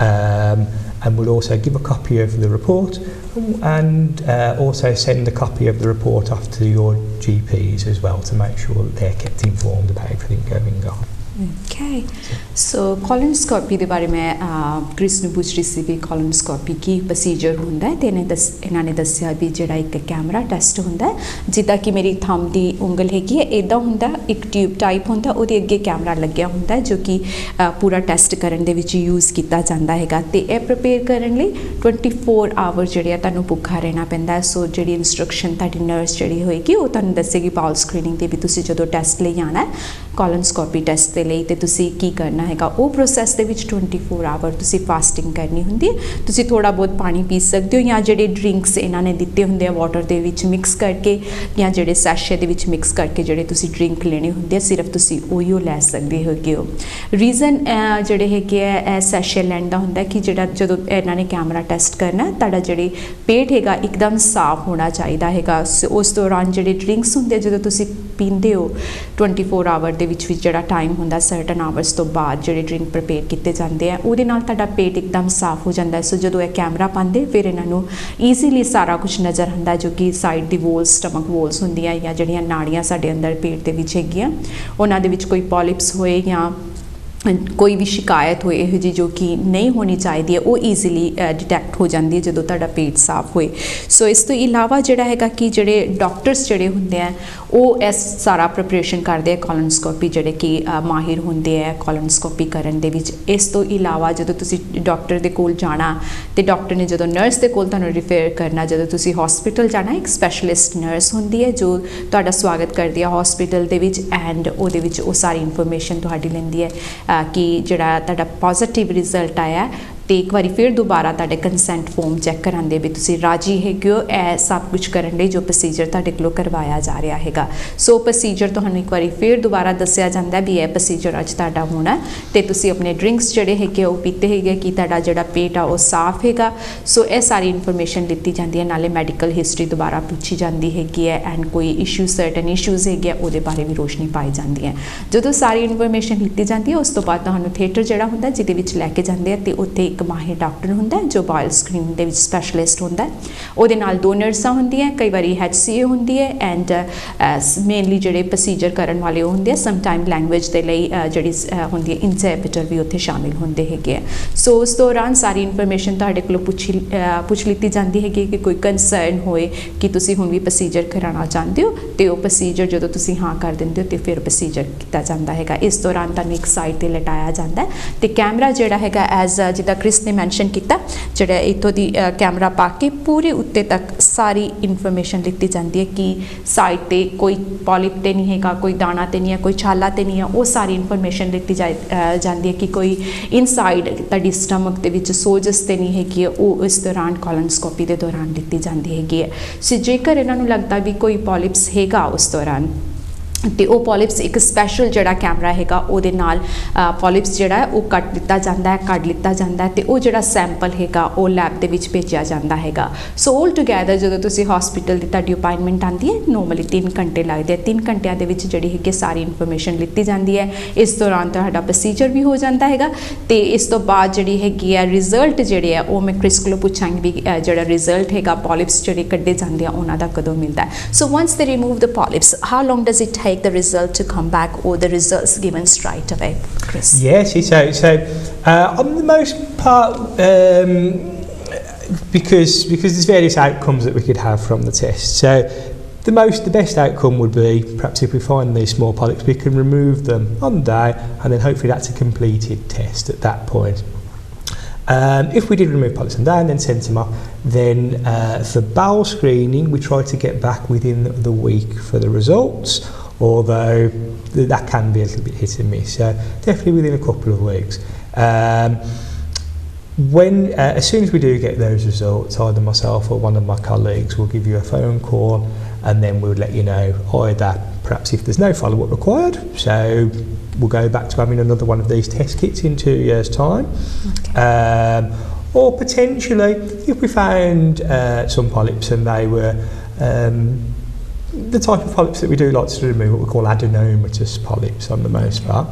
and we'll also give a copy of the report and also send a copy of the report off to your GPs as well to make sure that they're kept informed about everything going on. Okay, so colonoscopy ਦੇ ਬਾਰੇ ਮੈਂ Chris ਨੂੰ ਪੁੱਛ ਰਹੀ ਸੀ ਵੀ colonoscopy ਕੀ procedure ਹੁੰਦਾ ਹੈ ਤੇ ਇਹਨਾਂ ਨੇ ਦੱਸਿਆ ਵੀ ਜਿਹੜਾ ਇੱਕ ਕੈਮਰਾ ਟੈਸਟ ਹੁੰਦਾ ਹੈ ਜਿੱਦਾਂ ਕਿ ਮੇਰੀ ਥੰਬ ਦੀ ਉਂਗਲ ਹੈਗੀ ਹੈ ਇਦਾਂ ਹੁੰਦਾ ਇੱਕ ਟਿਊਬ ਟਾਈਪ ਹੁੰਦਾ ਉਹਦੇ ਅੱਗੇ ਕੈਮਰਾ ਲੱਗਿਆ ਹੁੰਦਾ ਹੈ ਜੋ ਕਿ ਪੂਰਾ ਟੈਸਟ ਕਰਨ ਦੇ ਵਿੱਚ ਯੂਜ਼ ਕੀਤਾ ਜਾਂਦਾ ਹੈਗਾ ਤੇ ਇਹ ਪ੍ਰਿਪੇਅਰ ਕਰਨ ਲਈ 24 ਆਵਰ ਜਿਹੜੇ ਆ ਤੁਹਾਨੂੰ ਭੁੱਖਾ ਰਹਿਣਾ ਪੈਂਦਾ ਹੈ ਸੋ ਜਿਹੜੀ ਇਨਸਟਰਕਸ਼ਨ ਤੁਹਾਡੀ ਨਰਸ ਜਿਹੜੀ ਹੋਏਗੀ ਉਹ ਤੁਹਾਨੂੰ ਦੱਸੇਗੀ ਬਾਉਲ ਸਕਰੀਨਿੰਗ ਦੇ ਵੀ ਤੁਸੀਂ ਜਦੋਂ ਟੈਸਟ ਲਈ ਆਣਾ ਹੈ ਕੋਲੋਨੋਸਕੋਪੀ ਟੈਸਟ ਦੇ ਲਈ ਤੇ ਤੁਸੀਂ ਕੀ ਕਰਨਾ ਹੈਗਾ ਉਹ ਪ੍ਰੋਸੈਸ ਦੇ ਵਿੱਚ 24 ਆਵਰ ਤੁਸੀਂ ਫਾਸਟਿੰਗ ਕਰਨੀ ਹੁੰਦੀ ਹੈ। ਤੁਸੀਂ ਥੋੜਾ ਬਹੁਤ ਪਾਣੀ ਪੀ ਸਕਦੇ ਹੋ ਜਾਂ ਜਿਹੜੇ ਡਰਿੰਕਸ ਇਹਨਾਂ ਨੇ ਦਿੱਤੇ ਹੁੰਦੇ ਆ ਵਾਟਰ ਦੇ ਵਿੱਚ ਮਿਕਸ ਕਰਕੇ ਜਾਂ ਜਿਹੜੇ ਸੈਸ਼ੇ ਦੇ ਵਿੱਚ ਮਿਕਸ ਕਰਕੇ ਜਿਹੜੇ ਤੁਸੀਂ ਡਰਿੰਕ ਲੈਣੇ ਹੁੰਦੇ ਆ ਸਿਰਫ ਤੁਸੀਂ ਉਹੀਓ ਲੈ ਸਕਦੇ ਹੈਗੇ ਹੋ। ਰੀਜ਼ਨ ਜਿਹੜੇ ਹੈਗੇ ਆ ਇਹ ਸੈਸ਼ੇ ਲੈਣ ਦਾ ਹੁੰਦਾ ਕਿ ਜਿਹੜਾ ਜਦੋਂ ਇਹਨਾਂ ਨੇ ਕੈਮਰਾ ਟੈਸਟ ਕਰਨਾ ਤੁਹਾਡਾ ਜਿਹੜੇ ਪੇਟ ਹੈਗਾ ਇੱਕਦਮ ਸਾਫ਼ ਹੋਣਾ ਚਾਹੀਦਾ ਹੈਗਾ। ਉਸ ਦੌਰਾਨ ਜਿਹੜੇ ਡਰਿੰਕਸ ਹੁੰਦੇ ਜਦੋਂ ਤੁਸੀਂ ਪੀਂਦੇ ਹੋ 24 ਆਵਰ ਦੇ ਵਿੱਚ ਜਿਹੜਾ ਟਾਈਮ ਹੁੰਦਾ ਸਰਟਨ ਆਵਰਸ ਤੋਂ ਬਾਅਦ ਜਿਹੜੇ ਡਰਿੰਕ ਪ੍ਰਪੇਅਰ ਕੀਤੇ ਜਾਂਦੇ ਆ ਉਹਦੇ ਨਾਲ ਤੁਹਾਡਾ ਪੇਟ ਇੱਕਦਮ ਸਾਫ਼ ਹੋ ਜਾਂਦਾ। ਸੋ ਜਦੋਂ ਇਹ ਕੈਮਰਾ ਪਾਉਂਦੇ ਫਿਰ ਇਹਨਾਂ ਨੂੰ ਈਜ਼ੀਲੀ ਸਾਰਾ ਕੁਝ ਨਜ਼ਰ ਆਉਂਦਾ ਜੋ ਕਿ ਸਾਈਡ ਦੀ ਵੋਲਸ ਸਟਮਕ ਵੋਲਸ ਹੁੰਦੀਆਂ ਜਾਂ ਜਿਹੜੀਆਂ ਨਾੜੀਆਂ ਸਾਡੇ ਅੰਦਰ ਪੇਟ ਦੇ ਵਿੱਚ ਹੈਗੀਆਂ ਉਹਨਾਂ ਦੇ ਵਿੱਚ ਕੋਈ ਪੋਲਿਪਸ ਹੋਏ ਜਾਂ ਕੋਈ ਵੀ ਸ਼ਿਕਾਇਤ ਹੋਏ ਇਹੋ ਜਿਹੀ ਜੋ ਕਿ ਨਹੀਂ ਹੋਣੀ ਚਾਹੀਦੀ ਹੈ ਉਹ ਈਜ਼ੀਲੀ ਡਿਟੈਕਟ ਹੋ ਜਾਂਦੀ ਹੈ ਜਦੋਂ ਤੁਹਾਡਾ ਪੇਟ ਸਾਫ਼ ਹੋਏ। ਸੋ ਇਸ ਤੋਂ ਇਲਾਵਾ ਜਿਹੜਾ ਹੈਗਾ ਕਿ ਜਿਹੜੇ ਡਾਕਟਰਸ ਜਿਹੜੇ ਹੁੰਦੇ ਆ ਉਹ ਇਸ ਸਾਰਾ ਪ੍ਰੈਪਰੇਸ਼ਨ ਕਰਦੇ ਆ ਕੋਲੋਨੋਸਕੋਪੀ ਜਿਹੜੇ ਕਿ ਮਾਹਿਰ ਹੁੰਦੇ ਆ ਕੋਲੋਨੋਸਕੋਪੀ ਕਰਨ ਦੇ ਵਿੱਚ। ਇਸ ਤੋਂ ਇਲਾਵਾ ਜਦੋਂ ਤੁਸੀਂ ਡਾਕਟਰ ਦੇ ਕੋਲ ਜਾਣਾ ਤੇ ਡਾਕਟਰ ਨੇ ਜਦੋਂ ਨਰਸ ਦੇ ਕੋਲ ਤੁਹਾਨੂੰ ਰਿਫੇਅਰ ਕਰਨਾ ਜਦੋਂ ਤੁਸੀਂ ਹਸਪੀਟਲ ਜਾਣਾ ਇੱਕ ਸਪੈਸ਼ਲਿਸਟ ਨਰਸ ਹੁੰਦੀ ਹੈ ਜੋ ਤੁਹਾਡਾ ਸਵਾਗਤ ਕਰਦੀ ਹੈ ਹਸਪੀਟਲ ਦੇ ਵਿੱਚ ਐਂਡ ਉਹਦੇ ਵਿੱਚ ਉਹ ਸਾਰੀ ਇਨਫੋਰਮੇਸ਼ਨ ਤੁਹਾਡੀ ਲੈਂਦੀ ਹੈ ਕਿ ਜਿਹੜਾ ਤੁਹਾਡਾ ਪੋਜ਼ਿਟਿਵ ਰਿਜ਼ਲਟ ਆਇਆ ਤੇ ਇੱਕ ਵਾਰੀ ਫਿਰ ਦੁਬਾਰਾ ਤੁਹਾਡੇ ਕੰਸੈਂਟ ਫਾਰਮ ਚੈੱਕ ਕਰਾਉਂਦੇ ਵੀ ਤੁਸੀਂ ਰਾਜੀ ਹੈਗੇ ਹੋ ਇਹ ਸਭ ਕੁਝ ਕਰਨ ਲਈ ਜੋ ਪ੍ਰੋਸੀਜਰ ਤੁਹਾਡੇ ਕੋਲੋਂ ਕਰਵਾਇਆ ਜਾ ਰਿਹਾ ਹੈਗਾ। ਸੋ ਪ੍ਰੋਸੀਜਰ ਤੁਹਾਨੂੰ ਇੱਕ ਵਾਰੀ ਫਿਰ ਦੁਬਾਰਾ ਦੱਸਿਆ ਜਾਂਦਾ ਵੀ ਇਹ ਪ੍ਰੋਸੀਜਰ ਅੱਜ ਤੁਹਾਡਾ ਹੋਣਾ ਤੇ ਤੁਸੀਂ ਆਪਣੇ ਡਰਿੰਕਸ ਜਿਹੜੇ ਹੈਗੇ ਉਹ ਪੀਤੇ ਹੈਗੇ ਕਿ ਤੁਹਾਡਾ ਜਿਹੜਾ ਪੇਟ ਆ ਉਹ ਸਾਫ਼ ਹੈਗਾ। ਸੋ ਇਹ ਸਾਰੀ ਇਨਫੋਰਮੇਸ਼ਨ ਦਿੱਤੀ ਜਾਂਦੀ ਹੈ ਨਾਲੇ ਮੈਡੀਕਲ ਹਿਸਟਰੀ ਦੁਬਾਰਾ ਪੁੱਛੀ ਜਾਂਦੀ ਹੈਗੀ ਹੈ ਐਂਡ ਕੋਈ ਇਸ਼ੂ ਸਰਟਨ ਇਸ਼ੂਜ਼ ਹੈਗੇ ਉਹਦੇ ਬਾਰੇ ਵੀ ਰੋਸ਼ਨੀ ਪਾਈ ਜਾਂਦੀ ਹੈ। ਜਦੋਂ ਸਾਰੀ ਇਨਫੋਰਮੇਸ਼ਨ ਲਿੱਤੀ ਜਾਂਦੀ ਹੈ ਉਸ ਤੋਂ ਬਾਅਦ ਤੁਹਾਨੂੰ ਥੀਏਟਰ ਜਿਹੜਾ ਹੁੰਦਾ ਜਿਹਦੇ ਵਿੱਚ ਲੈ ਕੇ ਜਾਂਦੇ ਆ ਤੇ ਉੱਥੇ ਇੱਕ ਮਾਹਿਰ ਡਾਕਟਰ ਹੁੰਦਾ ਜੋ ਬਾਇਲ ਸਕਰੀਨ ਦੇ ਵਿੱਚ ਸਪੈਸ਼ਲਿਸਟ ਹੁੰਦਾ ਉਹਦੇ ਨਾਲ 2 ਨਰਸਾਂ ਹੁੰਦੀਆਂ ਕਈ ਵਾਰੀ HCA ਹੁੰਦੀ ਹੈ ਐਂਡ ਮੇਨਲੀ ਜਿਹੜੇ ਪ੍ਰੋਸੀਜਰ ਕਰਨ ਵਾਲੇ ਉਹ ਹੁੰਦੇ ਆ ਸਮ ਟਾਈਮ ਲੈਂਗੁਏਜ ਦੇ ਲਈ ਜਿਹੜੀ ਹੁੰਦੀ ਹੈ ਇੰਟਰਪ੍ਰੀਟਰ ਵੀ ਉੱਥੇ ਸ਼ਾਮਿਲ ਹੁੰਦੇ ਹੈਗੇ ਆ। ਸੋ ਉਸ ਦੌਰਾਨ ਸਾਰੀ ਇਨਫੋਰਮੇਸ਼ਨ ਤੁਹਾਡੇ ਕੋਲੋਂ ਪੁੱਛ ਲਿੱਤੀ ਜਾਂਦੀ ਹੈਗੀ ਕਿ ਕੋਈ ਕੰਸਰਨ ਹੋਏ ਕਿ ਤੁਸੀਂ ਹੁਣ ਵੀ ਪ੍ਰੋਸੀਜਰ ਕਰਾਉਣਾ ਚਾਹੁੰਦੇ ਹੋ ਤੇ ਉਹ ਪ੍ਰੋਸੀਜਰ ਜਦੋਂ ਤੁਸੀਂ ਹਾਂ ਕਰ ਦਿੰਦੇ ਹੋ ਤੇ ਫਿਰ ਪ੍ਰੋਸੀਜਰ ਕੀਤਾ ਜਾਂਦਾ ਹੈਗਾ। ਇਸ ਦੌਰਾਨ ਤੁਹਾਨੂੰ ਇੱਕ ਸਾਈਡ ਤੇ ਲਟਾਇਆ ਜਾਂਦਾ ਤੇ ਕੈਮਰਾ ਜਿਹੜਾ ਹੈਗਾ ਐਜ਼ ਜਿੱਦਾਂ ਕ੍ਰਿਸ ਨੇ ਮੈਂਸ਼ਨ ਕੀਤਾ ਜਿਹੜਾ ਇੱਥੋਂ ਦੀ ਕੈਮਰਾ ਪਾ ਕੇ ਪੂਰੇ ਉੱਤੇ ਤੱਕ ਸਾਰੀ ਇਨਫੋਰਮੇਸ਼ਨ ਲਿੱਤੀ ਜਾਂਦੀ ਹੈ ਕਿ ਸਾਈਡ ਤੇ ਕੋਈ ਪੋਲਿਪ ਤੇ ਨਹੀਂ ਹੈਗਾ ਕੋਈ ਦਾਣਾ ਤੇ ਨਹੀਂ ਹੈ ਕੋਈ ਛਾਲਾ ਤੇ ਨਹੀਂ ਹੈ ਉਹ ਸਾਰੀ ਇਨਫੋਰਮੇਸ਼ਨ ਲਿੱਤੀ ਜਾਂਦੀ ਹੈ ਕਿ ਕੋਈ ਇਨਸਾਈਡ ਤੁਹਾਡੀ ਸਟਮਕ ਦੇ ਵਿੱਚ ਸੋਜਸ ਤੇ ਨਹੀਂ ਹੈਗੀ ਉਹ ਇਸ ਦੌਰਾਨ ਕੋਲੋਨੋਸਕੋਪੀ ਦੇ ਦੌਰਾਨ ਲਿੱਤੀ ਜਾਂਦੀ ਹੈਗੀ ਹੈ। ਸੋ ਜੇਕਰ ਇਹਨਾਂ ਨੂੰ ਲੱਗਦਾ ਵੀ ਕੋਈ ਪੋਲਿਪਸ ਹੈਗਾ ਉਸ ਦੌਰਾਨ ਤੇ ਉਹ ਪੋਲਿਪਸ ਇੱਕ ਸਪੈਸ਼ਲ ਜਿਹੜਾ ਕੈਮਰਾ ਹੈਗਾ ਉਹਦੇ ਨਾਲ ਪੋਲਿਪਸ ਜਿਹੜਾ ਉਹ ਕੱਢ ਲਿੱਤਾ ਜਾਂਦਾ ਹੈ ਤੇ ਉਹ ਜਿਹੜਾ ਸੈਂਪਲ ਹੈਗਾ ਉਹ ਲੈਬ ਦੇ ਵਿੱਚ ਭੇਜਿਆ ਜਾਂਦਾ ਹੈਗਾ। ਸੋ ਆਲ ਟੁਗੇਦਰ ਜਦੋਂ ਤੁਸੀਂ ਹਸਪੀਟਲ ਦੀ ਤੁਹਾਡੀ ਅਪਾਇੰਟਮੈਂਟ ਆਉਂਦੀ ਹੈ ਨੋਰਮਲੀ 3 ਘੰਟੇ ਲੱਗਦੇ ਆ 3 ਘੰਟਿਆਂ ਦੇ ਵਿੱਚ ਜਿਹੜੀ ਹੈਗੀ ਸਾਰੀ ਇਨਫੋਰਮੇਸ਼ਨ ਲਿੱਤੀ ਜਾਂਦੀ ਹੈ। ਇਸ ਦੌਰਾਨ ਤੁਹਾਡਾ ਪ੍ਰੋਸੀਜਰ ਵੀ ਹੋ ਜਾਂਦਾ ਹੈਗਾ ਤੇ ਇਸ ਤੋਂ ਬਾਅਦ ਜਿਹੜੀ ਹੈਗੀ ਆ ਰਿਜ਼ਲਟ ਜਿਹੜੇ ਆ ਉਹ ਮੈਂ ਕ੍ਰਿਸ ਕੋਲੋਂ ਪੁੱਛਾਂਗੀ ਵੀ ਜਿਹੜਾ ਰਿਜ਼ਲਟ ਹੈਗਾ ਪੋਲਿਪਸ ਜਿਹੜੇ ਕੱਢੇ ਜਾਂਦੇ ਆ ਉਹਨਾਂ ਦਾ ਕਦੋਂ ਮਿਲਦਾ ਹੈ। So once they remove the polyps how long does it take the result to come back or the results given straight away, Chris? Yes, so on the most part, because there's various outcomes that we could have from the test. So the best outcome would be perhaps if we find these small polyps, we can remove them on the day, and then hopefully that's a completed test at that point. If we did remove polyps on the day and then sent them off, then for bowel screening we try to get back within the week for the results, although that can be a little bit hit and miss. So definitely within a couple of weeks. As soon as we do get those results, either myself or one of my colleagues will give you a phone call, and then we'll let you know either perhaps if there's no follow-up required, so we'll go back to having another one of these test kits in 2 years' time. Okay. Or potentially if we found some polyps and they were the type of polyps that we do like to remove, what we call adenomatous polyps on the most part,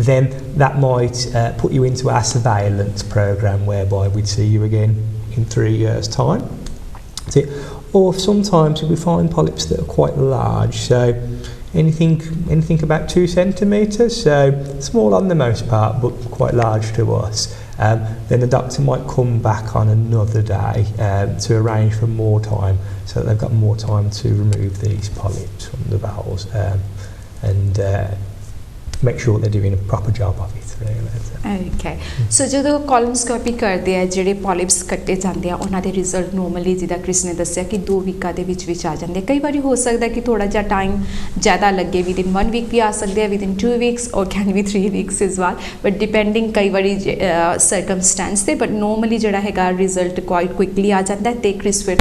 then that might put you into our surveillance programme whereby we'd see you again in 3 years' time. Or sometimes we find polyps that are quite large, so anything about 2 centimetres, so small on the most part but quite large to us. Then the doctor might come back on another day to arrange for more time so that they've got more time to remove these polyps from the bowels and make sure they're doing a proper job of it. Okay. So ਜਦੋਂ ਕੋਲੋਨੋਸਕੋਪੀ ਕਰਦੇ ਆ ਜਿਹੜੇ ਪੋਲਿਪਸ ਕੱਟੇ ਜਾਂਦੇ ਆ ਉਹਨਾਂ ਦੇ result normally ਜਿੱਦਾਂ ਕ੍ਰਿਸ ਨੇ ਦੱਸਿਆ ਕਿ 2 ਵੀਕਾਂ ਦੇ ਵਿੱਚ ਆ ਜਾਂਦੇ ਕਈ ਵਾਰੀ ਹੋ ਸਕਦਾ ਕਿ ਥੋੜਾ ਜਿਹਾ ਟਾਈਮ ਜ਼ਿਆਦਾ ਲੱਗੇ ਵਿਦਿਨ 1 ਵੀਕ ਵੀ ਆ ਸਕਦੇ ਆ within 2 weeks or can be 3 weeks as well but depending ਕਈ ਵਾਰੀ ਸਰਕਮਸਟੈਂਸ ਤੇ ਬਟ ਨੋਰਮਲੀ ਜਿਹੜਾ ਹੈਗਾ ਰਿਜ਼ਲਟ ਕੁਆਇਟ ਕੁਇਕਲੀ ਆ ਜਾਂਦਾ ਤੇ ਕ੍ਰਿਸ ਫਿਰ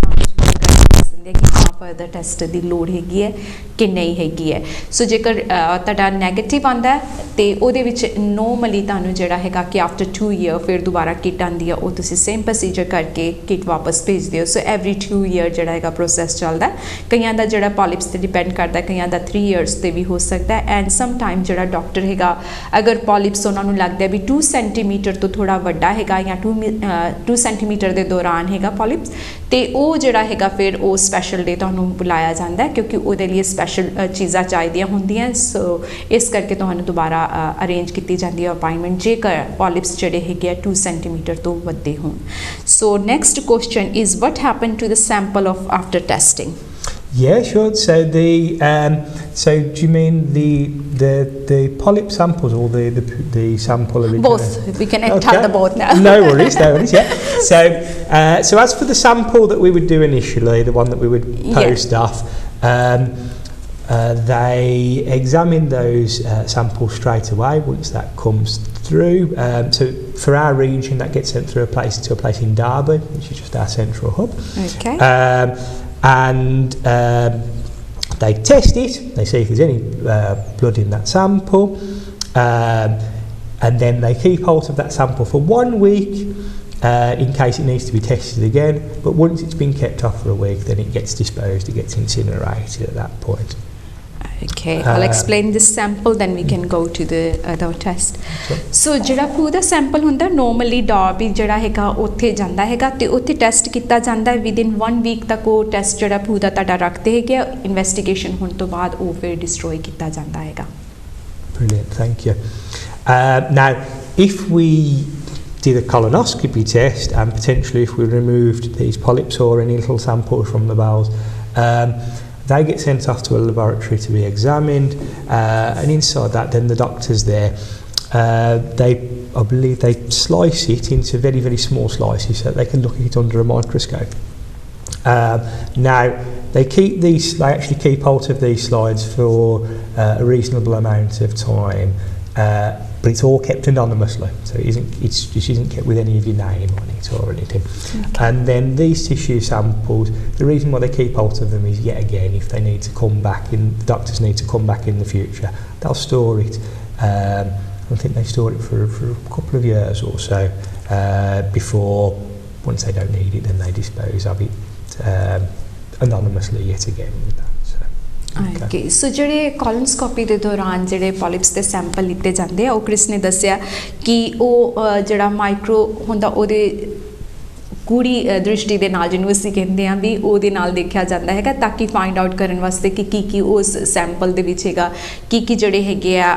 ਕਿ ਹਾਂ ਫਰਦਰ ਟੈਸਟ ਦੀ ਲੋੜ ਹੈਗੀ ਹੈ ਕਿ ਨਹੀਂ ਹੈਗੀ ਹੈ ਸੋ ਜੇਕਰ ਤੁਹਾਡਾ ਨੈਗੇਟਿਵ ਆਉਂਦਾ ਤੇ ਉਹਦੇ ਵਿੱਚ ਨੋਰਮਲੀ ਤੁਹਾਨੂੰ ਜਿਹੜਾ ਹੈਗਾ ਕਿ ਆਫਟਰ 2 ਈਅਰ ਫਿਰ ਦੁਬਾਰਾ ਕਿਟ ਆਉਂਦੀ ਆ ਉਹ ਤੁਸੀਂ ਸੇਮ ਪ੍ਰੋਸੀਜਰ ਕਰਕੇ ਕਿਟ ਵਾਪਸ ਭੇਜ ਦਿਓ ਸੋ ਐਵਰੀ 2 ਈਅਰ ਜਿਹੜਾ ਹੈਗਾ ਪ੍ਰੋਸੈਸ ਚੱਲਦਾ ਕਈਆਂ ਦਾ ਜਿਹੜਾ ਪੋਲਿਪਸ ਤੇ ਡਿਪੈਂਡ ਕਰਦਾ ਕਈਆਂ ਦਾ 3 ਇਅਰਸ ਤੇ ਵੀ ਹੋ ਸਕਦਾ ਐਂਡ ਸਮ ਟਾਈਮ ਜਿਹੜਾ ਡਾਕਟਰ ਹੈਗਾ ਅਗਰ ਪੋਲਿਪਸ ਉਹਨਾਂ ਨੂੰ ਲੱਗਦਾ ਵੀ 2 ਸੈਂਟੀਮੀਟਰ ਤੋਂ ਥੋੜਾ ਵੱਡਾ ਹੈਗਾ ਜਾਂ 2 ਸੈਂਟੀਮੀਟਰ ਦੇ ਦੌਰਾਨ ਹੈਗਾ ਪੋਲਿਪਸ ਤੇ ਉਹ ਜਿਹੜਾ ਹੈਗਾ ਫਿਰ ਉਹ ਸਪੈਸ਼ਲ ਡੇ ਤੁਹਾਨੂੰ ਬੁਲਾਇਆ ਜਾਂਦਾ ਕਿਉਂਕਿ ਉਹਦੇ ਲਈ ਸਪੈਸ਼ਲ ਚੀਜ਼ਾਂ ਚਾਹੀਦੀਆਂ ਹੁੰਦੀਆਂ ਸੋ ਇਸ ਕਰਕੇ ਤੁਹਾਨੂੰ ਦੁਬਾਰਾ ਅਰੇਂਜ ਕੀਤੀ ਜਾਂਦੀ ਹੈ ਅਪਾਇੰਟਮੈਂਟ ਜੇਕਰ ਪੋਲਿਪਸ ਜਿਹੜੇ ਹੈਗੇ 2 ਸੈਂਟੀਮੀਟਰ ਤੋਂ ਵੱਡੇ ਹੋਣ so next question is what happen to the sample of after testing Yeah, sure. So so do you mean the polyp samples or the sample originally? Both. We can tell the both now. No worries. Yeah. So as for the sample that we would do initially, the one that we would post off, they examine those samples straight away once that comes through. So for our region, that gets sent through to a place in Derby, which is just our central hub. Okay. And they test it, they see if there's any blood in that sample, and then they keep hold of that sample for 1 week in case it needs to be tested again, but once it's been kept off for a week then it gets disposed, it gets incinerated at that point. Okay, I'll explain this sample then we can go to the other test. So ਜਿਹੜਾ ਖੂਹ ਦਾ sample ਹੁੰਦਾ normally dobby ਜਿਹੜਾ ਹੈਗਾ ਉੱਥੇ ਜਾਂਦਾ ਹੈਗਾ ਤੇ ਉੱਥੇ ਟੈਸਟ ਕੀਤਾ ਜਾਂਦਾ ਹੈ ਵਿਦਿਨ 1 ਵੀਕ ਤੱਕ ਉਹ ਟੈਸਟ ਜਿਹੜਾ ਖੂਹ ਦਾ ਤੁਹਾਡਾ ਰੱਖਦੇ ਹੈਗੇ ਇਨਵੈਸਟੀਗੇਸ਼ਨ ਹੋਣ ਤੋਂ ਬਾਅਦ ਉਹ ਫਿਰ ਡਿਸਟਰੋਏ ਕੀਤਾ ਜਾਂਦਾ ਹੈਗਾ Brilliant, thank you. Now if we did a colonoscopy test and potentially if we removed these polyps or any little samples from the bowels, they get sent off to a laboratory to be examined, and inside that then the doctors there, I believe they slice it into very, very small slices so that they can look at it under a microscope. Now, they actually keep hold of these slides for a reasonable amount of time, but it's all kept anonymously, so it just isn't kept with any of your name on it or anything. Okay. And then these tissue samples, the reason why they keep hold of them is yet again if they need to come back the doctors need to come back in the future, they'll store it. I think they store it for a couple of years or so before, once they don't need it, then they dispose of it anonymously yet again with that. Okay, so ਜਿਹੜੇ ਕੋਲੋਨੋਸਕੋਪੀ ਦੇ ਦੌਰਾਨ ਜਿਹੜੇ ਪੋਲਿਪਸ ਦੇ sample ਲਿੱਤੇ ਜਾਂਦੇ ਆ ਉਹ Chris ਨੇ ਦੱਸਿਆ ਕਿ ਉਹ ਜਿਹੜਾ ਮਾਈਕਰੋ ਹੁੰਦਾ ਉਹਦੇ ਗੂੜੀ ਦ੍ਰਿਸ਼ਟੀ ਦੇ ਨਾਲ ਜਿਹਨੂੰ ਅਸੀਂ ਕਹਿੰਦੇ ਆ ਵੀ ਉਹਦੇ ਨਾਲ ਦੇਖਿਆ ਜਾਂਦਾ ਹੈਗਾ ਤਾਂ ਕਿ ਫਾਈਂਡ ਆਊਟ ਕਰਨ ਵਾਸਤੇ ਕਿ ਕੀ ਉਸ ਸੈਂਪਲ ਦੇ ਵਿੱਚ ਹੈਗਾ ਕੀ ਜਿਹੜੇ ਹੈਗੇ ਆ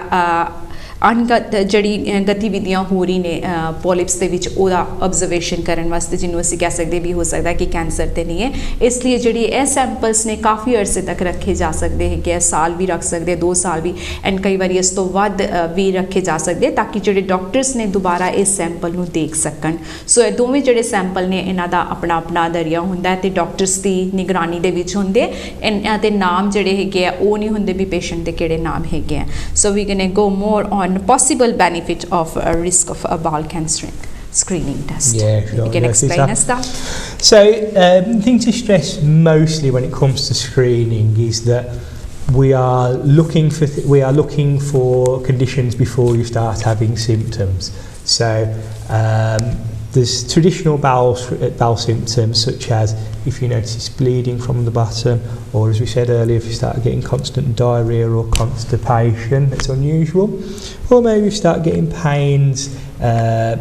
ਅਣਗਤ ਜਿਹੜੀ ਗਤੀਵਿਧੀਆਂ ਹੋ ਰਹੀ ਨੇ ਪੋਲਿਪਸ ਦੇ ਵਿੱਚ ਉਹਦਾ ਆਬਜ਼ਰਵੇਸ਼ਨ ਕਰਨ ਵਾਸਤੇ ਜਿਹਨੂੰ ਅਸੀਂ ਕਹਿ ਸਕਦੇ ਵੀ ਹੋ ਸਕਦਾ ਕਿ ਕੈਂਸਰ ਤੇ ਨਹੀਂ ਹੈ ਇਸ ਲਈ ਜਿਹੜੀ ਇਹ ਸੈਂਪਲਸ ਨੇ ਕਾਫੀ ਅਰਸੇ ਤੱਕ ਰੱਖੇ ਜਾ ਸਕਦੇ ਹੈਗੇ ਸਾਲ ਵੀ ਰੱਖ ਸਕਦੇ 2 ਸਾਲ ਵੀ ਐਂਡ ਕਈ ਵਾਰੀ ਇਸ ਤੋਂ ਵੱਧ ਵੀ ਰੱਖੇ ਜਾ ਸਕਦੇ ਤਾਂ ਕਿ ਜਿਹੜੇ ਡਾਕਟਰਸ ਨੇ ਦੁਬਾਰਾ ਇਸ ਸੈਂਪਲ ਨੂੰ ਦੇਖ ਸਕਣ ਸੋ ਇਹ ਦੋਵੇਂ ਜਿਹੜੇ ਸੈਂਪਲ ਨੇ ਇਹਨਾਂ ਦਾ ਆਪਣਾ ਦਰਿਆ ਹੁੰਦਾ ਤੇ ਡਾਕਟਰਸ ਦੀ ਨਿਗਰਾਨੀ ਦੇ ਵਿੱਚ ਹੁੰਦੇ ਇਹਨਾਂ ਦੇ ਨਾਮ ਜਿਹੜੇ ਹੈਗੇ ਆ ਉਹ ਨਹੀਂ ਹੁੰਦੇ ਵੀ ਪੇਸ਼ੈਂਟ ਦੇ ਕਿਹੜੇ ਨਾਮ ਹੈਗੇ ਆ so we going go more on possible benefit of a risk of a bowel cancer screening test. Yeah, sure. You can explain us that. So, the thing to stress mostly when it comes to screening is that we are looking for conditions before you start having symptoms. So, there's traditional bowel symptoms such as if you notice bleeding from the bottom, or as we said earlier, if you start getting constant diarrhea or constipation, that's unusual, or maybe you start getting pains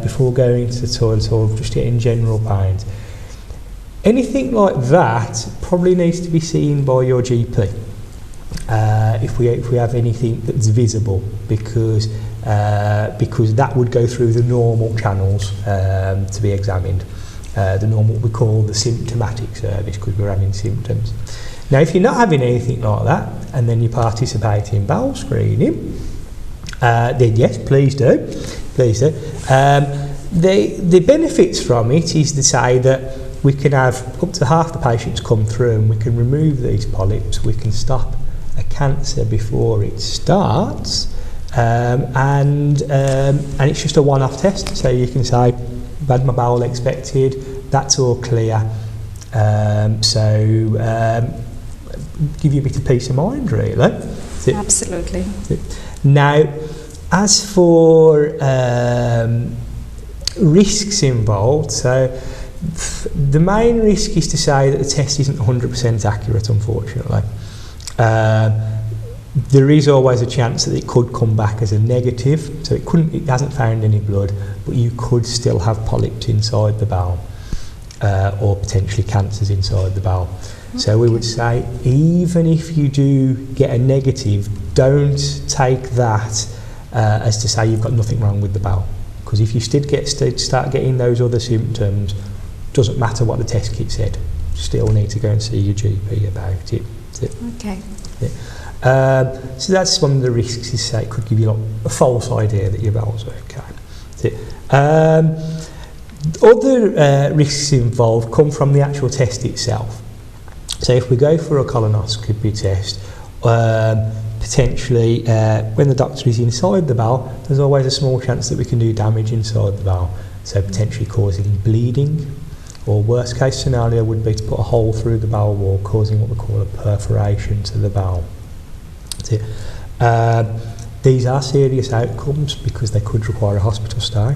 before going to the toilet, or just getting general pains. Anything like that probably needs to be seen by your GP if we have anything that's visible, because that would go through the normal channels to be examined, the normal what we call the symptomatic service, because we're having symptoms. Now if you're not having anything like that and then you participate in bowel screening, then yes, please do. Please do. The benefits from it is to say that we can have up to half the patients come through and we can remove these polyps, we can stop a cancer before it starts, and it's just a one-off test, so you can say, I've had my bowel expected, that's all clear, give you a bit of peace of mind, really. Absolutely. Now, as for risks involved, so the main risk is to say that the test isn't 100% accurate, unfortunately. There is always a chance that it could come back as a negative, so it hasn't found any blood, but you could still have polyps inside the bowel, or potentially cancers inside the bowel. Okay. So we would say, even if you do get a negative, don't take that as to say you've got nothing wrong with the bowel, because if you start getting those other symptoms, doesn't matter what the test kit said, still need to go and see your GP about it. Okay. Yeah. So that's one of the risks, is say it could give you a false idea that your bowel's okay. Other risks involved come from the actual test itself. So if we go for a colonoscopy test, potentially when the doctor is inside the bowel, there's always a small chance that we can do damage inside the bowel, so potentially causing bleeding, or worst case scenario would be to put a hole through the bowel wall, causing what we call a perforation to the bowel. These are serious outcomes because they could require a hospital stay,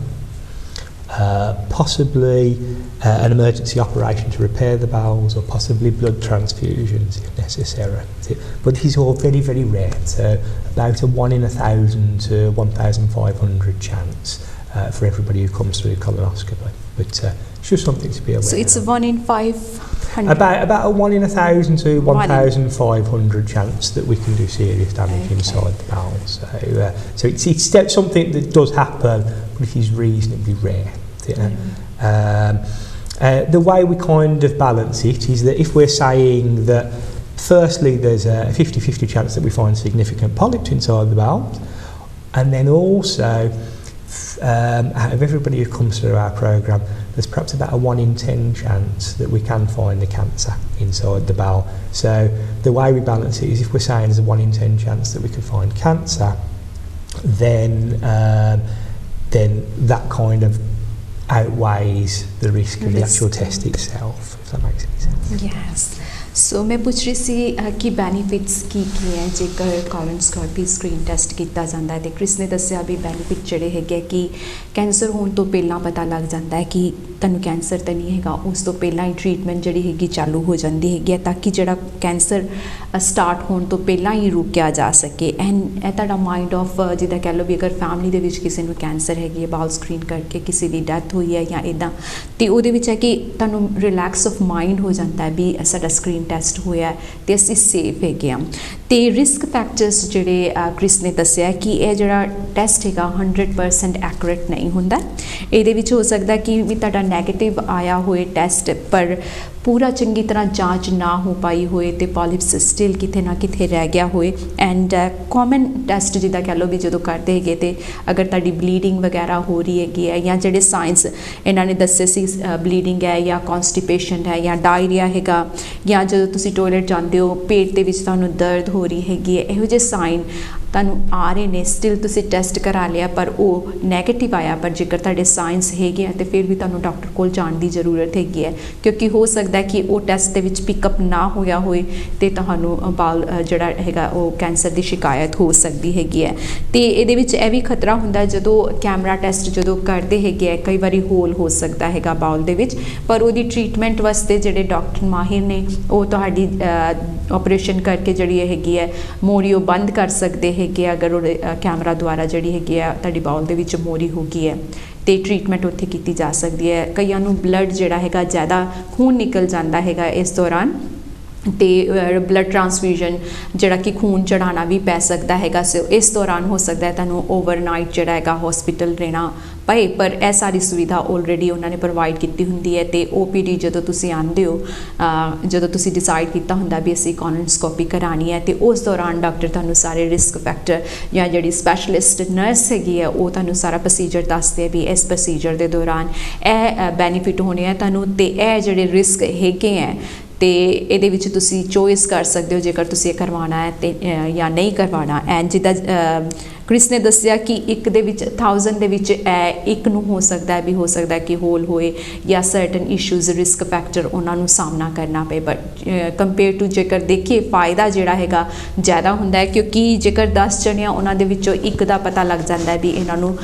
possibly an emergency operation to repair the bowels, or possibly blood transfusions if necessary. But this is all very, very rare, so about a 1 in 1,000 to 1,500 chance for everybody who comes through colonoscopy. But it's just something to be aware of. So it's a 1 in 500? About a 1 in 1,000 to 1,500 chance that we can do serious damage inside the bowel. So it's something that does happen, but it is reasonably rare. The way we kind of balance it is that if we're saying that firstly there's a 50-50 chance that we find significant polyps inside the bowel, and then also out of everybody who comes through our programme, there's perhaps about a 1 in 10 chance that we can find the cancer inside the bowel. So the way we balance it is, if we're saying there's a 1 in 10 chance that we can find cancer, then that kind of outweighs the risk of the actual test itself, if that makes any sense. Yes. सो मैं पूछ रही सी कि benefits की हैं जेकर colonoscopy screen test किया जाता है, तो क्रिस ने दसिया भी बेनीफिट जोड़े है कि कैंसर होने तो पहला पता लग जाता है कि तैनूं कैंसर तो नहीं है, उस तो पहला ही ट्रीटमेंट जी हैगी चालू हो जाती है, ताकि जो कैंसर स्टार्ट होने तो पहला ही रोकया जा सके। एंड तुहाडा माइंड ऑफ जिदा कह लो भी अगर फैमिली के किसी को कैंसर हैगी, बाउल स्क्रीन करके किसी की डैथ हुई है या इदा, तो वो है कि तुहानूं रिलैक्स ऑफ माइंड हो जाता है भी साडा स्क्रीन टेस्ट होया तो असीं सेफ हैगे आ। तो रिस्क फैक्टर्स जिहड़े क्रिस ने दस्सिया कि यह जिहड़ा टेस्ट हैगा 100% एक्यूरेट नहीं हुंदा, इहदे विच हो सकदा कि भी तुहाडा नैगेटिव आया होए टेस्ट पर पूरा चंगी तरह जांच ना हो पाई होए तो पॉलिप्स स्टिल किथे ना किथे रह गया होए। एंड कॉमन टेस्ट जिदा कह लो भी जो करते हैगे तो अगर तुहाडी ब्लीडिंग वगैरह हो रही हैगी है या जिहड़े साइंस इन्होंने दस्से सी ब्लीडिंग है या कॉन्स्टिपेशन है या डायरिया हैगा या जो तुसी टॉयलेट जाते हो पेट दे विच तुहानूं दर्द हो रही हैगी है, इहो जे साइन तुहानूं आ रहे ने, स्टिल तुसी टेस्ट करा लिया पर वो नैगेटिव आया, पर जेकर तुहाडे साइंस हैगे तो फिर भी तुहानूं डॉक्टर कोल जाण दी जरूरत हैगी है, क्योंकि हो सकता है कि वो टेस्ट दे विच पिकअप ना होया होए तो तुहानूं बाल जिहड़ा हैगा वो कैंसर की शिकायत हो सकती हैगी है। तो इहदे विच यह भी खतरा हुंदा है जदों कैमरा टेस्ट जदों करते हैगे, कई बारी होल हो सकता हैगा बाउल दे विच, पर उहदी ट्रीटमेंट वास्ते जिहड़े डॉक्टर माहिर ने वो तुहाडी ऑपरेशन करके जिहड़ी हैगी है मोरी बंद कर सकते हैं कि अगर वो कैमरा द्वारा जी हैगी है तुहाडी बाउल दे विच मोरी हो गई है तो ट्रीटमेंट उत्थे की जा सकती है। कईयां नूं ब्लड जिहड़ा हैगा ज़्यादा खून निकल जाता हैगा इस दौरान, तो ब्लड ट्रांसफ्यूजन जिहड़ा कि खून चढ़ाना भी पै सकता हैगा, सो इस दौरान हो सकता है तुहानूं ओवरनाइट जिहड़ा हैगा हॉस्पिटल रहना ਪਏ, ਪਰ ਇਹ ਸਾਰੀ ਸੁਵਿਧਾ ਆਲਰੇਡੀ ਉਹਨਾਂ ਨੇ ਪ੍ਰੋਵਾਈਡ ਕੀਤੀ ਹੁੰਦੀ ਹੈ। ਤੇ OPD ਜਦੋਂ ਤੁਸੀਂ ਆਉਂਦੇ ਹੋ, ਜਦੋਂ ਤੁਸੀਂ ਡਿਸਾਈਡ ਕੀਤਾ ਹੁੰਦਾ ਵੀ ਅਸੀਂ ਕੋਲੋਨੋਸਕੋਪੀ ਕਰਾਉਣੀ ਹੈ, ਤੇ ਉਸ ਦੌਰਾਨ ਡਾਕਟਰ ਤੁਹਾਨੂੰ ਸਾਰੇ ਰਿਸਕ ਫੈਕਟਰ ਜਾਂ ਜਿਹੜੀ ਸਪੈਸ਼ਲਿਸਟ ਨਰਸ ਹੈਗੀ ਹੈ ਉਹ ਤੁਹਾਨੂੰ ਸਾਰਾ ਪ੍ਰੋਸੀਜਰ ਦੱਸਦੇ ਆ ਵੀ ਇਸ ਪ੍ਰੋਸੀਜਰ ਦੇ ਦੌਰਾਨ ਇਹ ਬੈਨੀਫਿਟ ਹੋਣੇ ਆ ਤੁਹਾਨੂੰ, ਤੇ ਇਹ ਜਿਹੜੇ ਰਿਸਕ ਹੈਗੇ ਹੈ ਤੇ ਇਹਦੇ ਵਿੱਚ ਤੁਸੀਂ ਚੋਇਸ ਕਰ ਸਕਦੇ ਹੋ ਜੇਕਰ ਤੁਸੀਂ ਇਹ ਕਰਵਾਉਣਾ ਹੈ ਤੇ ਜਾਂ ਨਹੀਂ ਕਰਵਾਉਣਾ। ਐਂਡ ਜਿੱਦਾਂ ਕ੍ਰਿਸ ਨੇ ਦੱਸਿਆ ਕਿ ਇੱਕ ਦੇ ਵਿੱਚ 1000 ਦੇ ਵਿੱਚ ਇੱਕ ਨੂੰ ਹੋ ਸਕਦਾ ਹੈ ਵੀ ਹੋ ਸਕਦਾ ਕਿ ਹੋਲ ਹੋਏ ਜਾਂ ਸਰਟਨ ਇਸ਼ੂਜ਼ ਰਿਸਕ ਫੈਕਟਰ ਉਹਨਾਂ ਨੂੰ ਸਾਹਮਣਾ ਕਰਨਾ ਪਏ, ਬਟ ਕੰਪੇਅਰ ਟੂ ਜੇਕਰ ਦੇਖੀਏ ਫਾਇਦਾ ਜਿਹੜਾ ਹੈਗਾ ਜ਼ਿਆਦਾ ਹੁੰਦਾ ਹੈ, ਕਿਉਂਕਿ ਜੇਕਰ 10 ਜਣੇ ਉਹਨਾਂ ਦੇ ਵਿੱਚੋਂ ਇੱਕ ਦਾ ਪਤਾ ਲੱਗ ਜਾਂਦਾ ਹੈ ਵੀ ਇਹਨਾਂ ਨੂੰ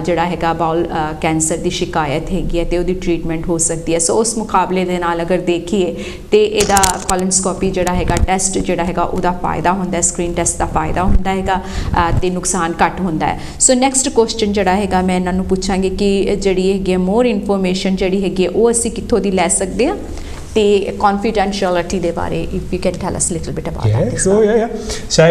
ਜਿਹੜਾ ਹੈਗਾ ਬਾਉਲ ਕੈਂਸਰ ਦੀ ਸ਼ਿਕਾਇਤ ਹੈਗੀ ਹੈ ਤੇ ਉਹਦੀ ਟ੍ਰੀਟਮੈਂਟ ਹੋ ਸਕਦੀ ਹੈ। ਸੋ ਉਸ ਮੁਕਾਬਲੇ ਦੇ ਨਾਲ ਅਗਰ ਦੇਖੀਏ ਤੇ ਇਹਦਾ ਕੋਲੋਨੋਸਕੋਪੀ ਜਿਹੜਾ ਹੈਗਾ ਟੈਸਟ ਜਿਹੜਾ ਹੈਗਾ ਉਹਦਾ ਫਾਇਦਾ ਹੁੰਦਾ, ਸਕਰੀਨ ਟੈਸਟ ਦਾ ਫਾਇਦਾ ਹੁੰਦਾ ਹੈਗਾ ਤੇ ਨੁਕਸਾਨ ਘੱਟ ਹੁੰਦਾ ਹੈ। ਸੋ ਨੈਕਸਟ ਕੁਐਸਚਨ ਜਿਹੜਾ ਹੈਗਾ ਮੈਂ ਇਹਨਾਂ ਨੂੰ ਪੁੱਛਾਂਗੀ ਕਿ ਜਿਹੜੀ ਹੈਗੀ ਮੋਰ ਇਨਫੋਰਮੇਸ਼ਨ ਜਿਹੜੀ ਹੈਗੀ ਉਹ ਅਸੀਂ ਕਿੱਥੋਂ ਦੀ ਲੈ ਸਕਦੇ ਹਾਂ, ਤੇ confidentiality ਦੇ ਬਾਰੇ if you can tell us a little bit about that. Yeah, sure, yeah. So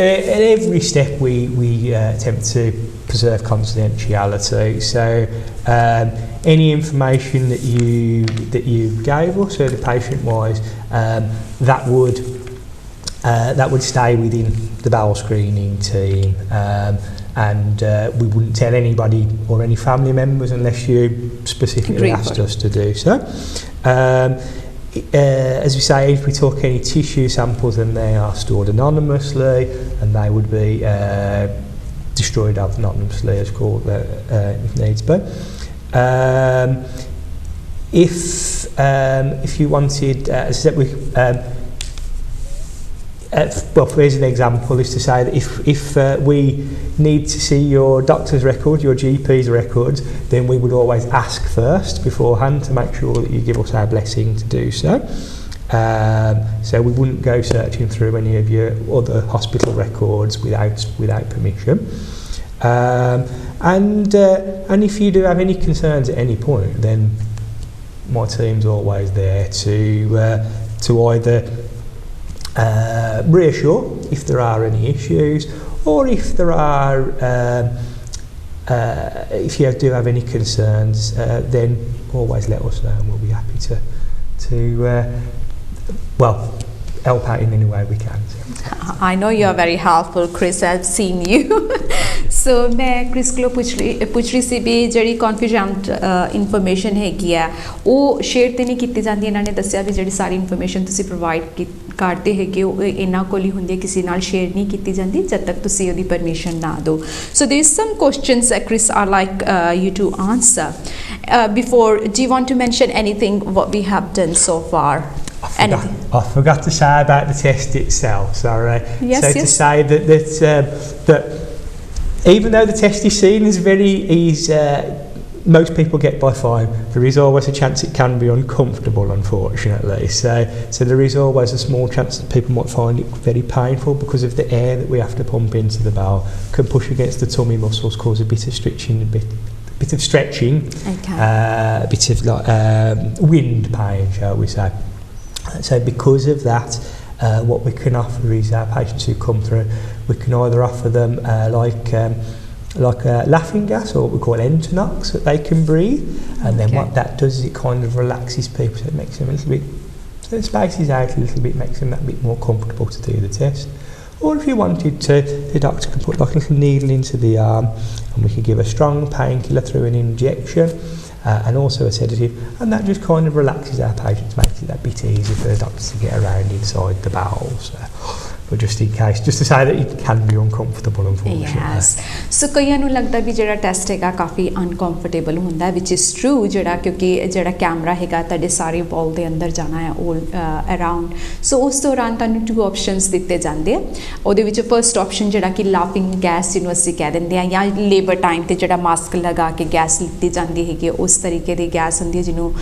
at every step we attempt to preserve confidentiality. So any information that you gave us, so the patient-wise, that would stay within the bowel screening team, and we wouldn't tell anybody or any family members unless you specifically asked us to do so. As we say, if we took any tissue samples, then they are stored anonymously and they would be destroyed anonymously, as called, if needs be. If you wanted, as I said, well, here's an example, is to say that if we need to see your doctor's record, your GP's records, then we would always ask first beforehand to make sure that you give us our blessing to do so. So we wouldn't go searching through any of your other hospital records without permission. And if you do have any concerns at any point, then my team's always there to either reassure if there are any issues, or if there are if you do have any concerns, then always let us know and we'll be happy to help out in any way we can. I know you are very helpful, Chris. I've seen you. So मैं Chris को पुछ रही सी भी ਜਿਹੜੀ confident information ਹੈਗੀ ਆ ਉਹ share ਤੇ ਨਹੀਂ ਕੀਤੀ ਜਾਂਦੀ। ਇਹਨਾਂ ਨੇ ਦੱਸਿਆ ਵੀ ਜਿਹੜੀ ਸਾਰੀ ਇਨਫੋਰਮੇਸ਼ਨ ਤੁਸੀਂ ਪ੍ਰੋਵਾਈਡ ਕਰਦੇ ਹੈਗੇ ਉਹ ਇਹਨਾਂ ਕੋਲ ਹੀ ਹੁੰਦੀ ਹੈ, ਕਿਸੇ ਨਾਲ ਸ਼ੇਅਰ ਨਹੀਂ ਕੀਤੀ ਜਾਂਦੀ ਜਦ ਤੱਕ ਤੁਸੀਂ ਉਹਦੀ ਪਰਮਿਸ਼ਨ ਨਾ ਦਿਓ। So there is some questions that Chris are like you to answer. Before, do you want to mention anything what we have done so far? I forgot to say about the test itself. Sorry. Yes, so to say that even though the test is seen as most people get by fine, there is always a chance it can be uncomfortable, unfortunately. So there is always a small chance that people might find it very painful because of the air that we have to pump into the bowel can push against the tummy muscles, cause a bit of stretching, a bit of stretching, okay. A bit of like wind pain, shall we say. So because of that, what we can offer is our patients who come through, we can either offer them like laughing gas, or what we call Entonox, that they can breathe, and then what that does is it kind of relaxes people, so it makes them a little bit, so it spaces out a little bit, makes them that bit more comfortable to do the test. Or if you wanted to, the doctor can put like a little needle into the arm and we can give a strong painkiller through an injection. And also a sedative, and that just kind of relaxes our patients, makes it a bit easier for the doctors to get around inside the bowels. But just in case, just to say that it can be uncomfortable, unfortunately. Yes. So ਕਈਆਂ ਨੂੰ ਲੱਗਦਾ ਵੀ ਜਿਹੜਾ test ਹੈਗਾ ਕਾਫੀ uncomfortable ਹੁੰਦਾ, which is true, ਜਿਹੜਾ ਕਿਉਂਕਿ ਜਿਹੜਾ camera ਹੈਗਾ ਤੁਹਾਡੇ ਸਾਰੇ ਬਾਲ ਦੇ ਅੰਦਰ ਜਾਣਾ ਹੈ all around. So ਉਸ ਦੌਰਾਨ ਤੁਹਾਨੂੰ 2 ਆਪਸ਼ਨਸ ਦਿੱਤੇ ਜਾਂਦੇ ਆ। ਉਹਦੇ ਵਿੱਚ ਫਰਸਟ ਆਪਸ਼ਨ ਜਿਹੜਾ ਕਿ ਲਾਫਿੰਗ ਗੈਸ ਜਿਹਨੂੰ ਅਸੀਂ ਕਹਿ ਦਿੰਦੇ ਆ, ਜਾਂ ਲੇਬਰ ਟਾਈਮ ਤੇ ਜਿਹੜਾ ਮਾਸਕ ਲਗਾ ਕੇ ਗੈਸ ਲਿੱਤੀ ਜਾਂਦੀ ਹੈਗੀ ਉਸ ਤਰੀਕੇ ਦੀ ਗੈਸ ਹੁੰਦੀ ਹੈ ਜਿਹਨੂੰ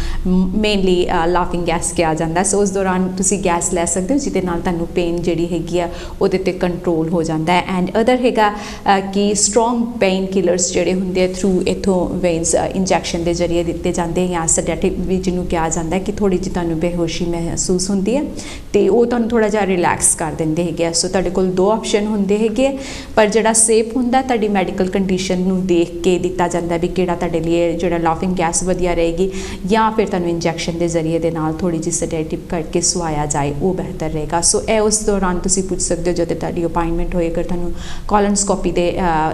ਮੇਨਲੀ ਲਾਫਿੰਗ ਗੈਸ ਕਿਹਾ ਜਾਂਦਾ। ਸੋ ਉਸ ਦੌਰਾਨ ਤੁਸੀਂ ਗੈਸ ਲੈ ਸਕਦੇ ਹੋ ਜਿਹਦੇ ਨਾਲ ਤੁਹਾਨੂੰ ਪੇਨ ਜਿਹੜੀ ਹੈਗੀ हैगी आ ਉਹਦੇ ਤੇ ਕੰਟਰੋਲ ਹੋ ਜਾਂਦਾ ਹੈ ਐਂਡ ਅਦਰ ਹੈਗਾ ਕਿ ਸਟਰੋਂਗ ਪੇਨ ਕਿਲਰਸ ਜਿਹੜੇ ਹੁੰਦੇ ਆ ਥਰੂ ਇਥੋਂ ਵੇਨਸ ਇੰਜੈਕਸ਼ਨ ਦੇ ਜ਼ਰੀਏ ਦਿੱਤੇ ਜਾਂਦੇ ਜਾਂ ਸੈਡੇਟਿਵ ਵੀ ਜਿਹਨੂੰ ਕਿਹਾ ਜਾਂਦਾ ਕਿ ਥੋੜੀ ਜਿਹੀ ਤੁਹਾਨੂੰ ਬੇਹੋਸ਼ੀ ਮਹਿਸੂਸ ਹੁੰਦੀ ਹੈ ਤੇ ਉਹ ਤੁਹਾਨੂੰ ਥੋੜਾ ਜਿਹਾ ਰਿਲੈਕਸ ਕਰ ਦਿੰਦੇ ਹੈਗੇ ਸੋ ਤੁਹਾਡੇ ਕੋਲ ਦੋ ਆਪਸ਼ਨ ਹੁੰਦੇ ਹੈਗੇ ਪਰ ਜਿਹੜਾ ਸੇਫ ਹੁੰਦਾ ਤੁਹਾਡੀ ਮੈਡੀਕਲ ਕੰਡੀਸ਼ਨ ਨੂੰ ਦੇਖ ਕੇ ਦਿੱਤਾ ਜਾਂਦਾ ਵੀ ਕਿਹੜਾ ਤੁਹਾਡੇ ਲਈ ਜਿਹੜਾ ਲਾਫਿੰਗ ਗੈਸ ਵਧੀਆ ਰਹੇਗੀ ਜਾਂ ਫਿਰ ਤੁਹਾਨੂੰ ਇੰਜੈਕਸ਼ਨ ਦੇ ਜ਼ਰੀਏ ਦੇ ਨਾਲ ਥੋੜੀ ਜਿਹੀ ਸੈਡੇਟਿਵ ਕਰਕੇ ਸਵਾਇਆ ਜਾਏ ਉਹ ਬਿਹਤਰ ਰਹੇਗਾ ਸੋ ਇਹ ਉਸ ਦੌਰਾਨ ਤੁਸੀਂ ਪੁੱਛ ਸਕਦੇ ਹੋ ਜਦੋਂ ਤੁਹਾਡੀ ਅਪਾਇੰਟਮੈਂਟ ਹੋਏ ਅਗਰ ਤੁਹਾਨੂੰ ਕੋਲੋਨੋਸਕੋਪੀ ਦੇ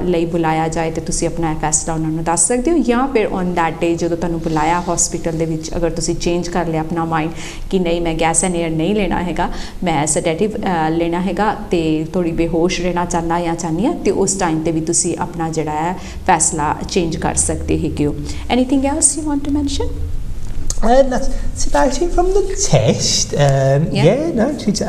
ਲਈ ਬੁਲਾਇਆ ਜਾਏ ਤੇ ਤੁਸੀਂ ਆਪਣਾ ਫੈਸਲਾ ਉਹਨਾਂ ਨੂੰ ਦੱਸ ਸਕਦੇ ਹੋ ਜਾਂ ਫਿਰ ਔਨ ਦੈਟ ਡੇ ਜਦੋਂ ਤੁਹਾਨੂੰ ਬੁਲਾਇਆ ਹਸਪੀਟਲ ਦੇ ਵਿੱਚ ਅਗਰ ਤੁਸੀਂ ਚੇਂਜ ਕਰ ਲਿਆ ਆਪਣਾ ਮਾਈਂਡ ਕਿ ਨਹੀਂ ਮੈਂ ਗੈਸ ਐਂਡ ਏਅਰ ਨਹੀਂ ਲੈਣਾ ਹੈਗਾ ਮੈਂ ਸੈਡੇਟਿਵ ਲੈਣਾ ਹੈਗਾ ਤੇ ਥੋੜੀ ਬੇਹੋਸ਼ ਰਹਿਣਾ ਚਾਹੁੰਦਾ ਜਾਂ ਚਾਹੁੰਦੀ ਹਾਂ ਤੇ ਉਸ ਟਾਈਮ ਤੇ ਵੀ ਤੁਸੀਂ ਆਪਣਾ ਜਿਹੜਾ ਹੈ ਫੈਸਲਾ ਚੇਂਜ ਕਰ ਸਕਦੇ ਹੈਗੇ ਹੋ anything else you want to mention That's about it from the test. No, it's,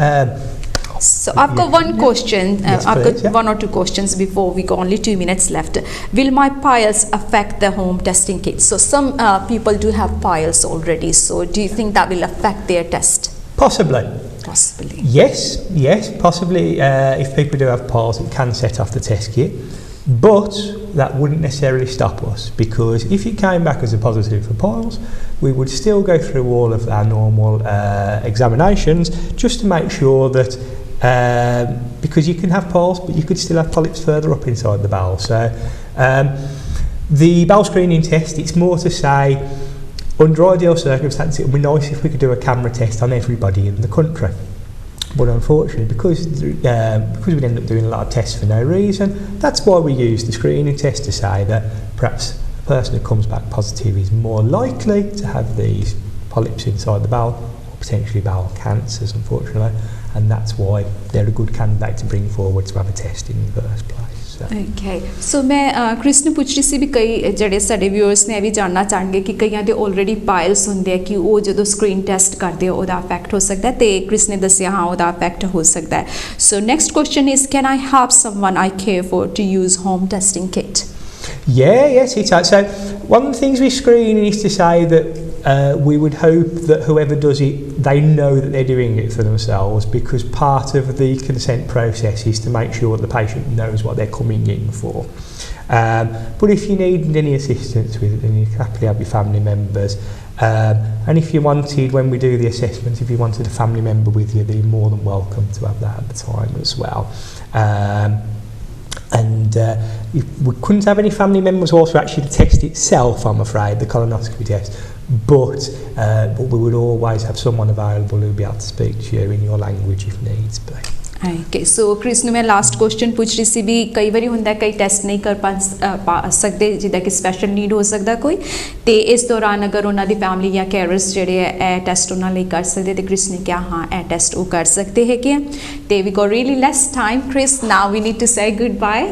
so I've got one question. Yes, I've please, got one or two questions before we go. Only 2 minutes left. Will my piles affect the home testing kit? So some people do have piles already. So do you think that will affect their test? Possibly. Possibly. Yes, possibly. If people do have piles, it can set off the test kit. But that wouldn't necessarily stop us because if it came back as a positive for piles, we would still go through all of our normal examinations just to make sure that because you can have piles but you could still have polyps further up inside the bowel. So the bowel screening test, it's more to say under ideal circumstances it would be nice if we could do a camera test on everybody in the country. But unfortunately, because we end up doing a lot of tests for no reason, that's why we use the screening test to say that perhaps a person who comes back positive is more likely to have these polyps inside the bowel or potentially bowel cancers, unfortunately, and that's why they're a good candidate to bring forward to have a test in the first place. Okay, so ਮੈਂ Chris ਨੂੰ ਪੁੱਛ ਰਹੀ ਸੀ ਵੀ ਕਈ ਜਿਹੜੇ ਸਾਡੇ viewers ਨੇ ਇਹ ਵੀ ਜਾਣਨਾ ਚਾਹਣਗੇ ਕਿ ਕਈਆਂ ਦੇ ਆਲਰੇਡੀ ਪਾਇਲਸ ਹੁੰਦੇ ਆ ਕਿ ਉਹ ਜਦੋਂ ਸਕਰੀਨ ਟੈਸਟ ਕਰਦੇ ਆ ਉਹਦਾ ਇਫੈਕਟ ਹੋ ਸਕਦਾ ਤੇ ਕ੍ਰਿਸ ਨੇ ਦੱਸਿਆ ਹਾਂ ਉਹਦਾ ਇਫੈਕਟ ਹੋ ਸਕਦਾ ਹੈ so next question is can I help someone I care for to use home testing kit Yes, it has. So one of the things with screening is to say that we would hope that whoever does it, they know that they're doing it for themselves because part of the consent process is to make sure the patient knows what they're coming in for. But if you need any assistance with it, then you can happily have your family members. And if you wanted, when we do the assessment, if you wanted a family member with you, they're more than welcome to have that at the time as well. And we couldn't have any family members also actually the test itself, I'm afraid, the colonoscopy test. But we would always have someone available who would be able to speak to you in your language if needs be. Okay, so Chris ਨੂੰ ਮੈਂ last question ਪੁੱਛ ਰਹੀ ਸੀ ਵੀ ਕਈ ਵਾਰੀ ਹੁੰਦਾ ਕਈ test ਨਹੀਂ ਕਰ ਪਾ ਸਕਦੇ ਜਿੱਦਾਂ ਕਿ ਸਪੈਸ਼ਲ ਨੀਡ ਹੋ ਸਕਦਾ ਕੋਈ ਤੇ ਇਸ ਦੌਰਾਨ ਅਗਰ ਉਹਨਾਂ ਦੀ ਫੈਮਿਲੀ ਜਾਂ ਕੇਅਰਸ ਜਿਹੜੇ ਹੈ ਇਹ ਟੈਸਟ ਉਹਨਾਂ ਲਈ ਕਰ ਸਕਦੇ ਤੇ ਕ੍ਰਿਸ ਨੇ ਕਿਹਾ ਹਾਂ ਇਹ ਟੈਸਟ ਉਹ ਕਰ ਸਕਦੇ ਹੈਗੇ ਤੇ we go really less time Chris now we need to say good bye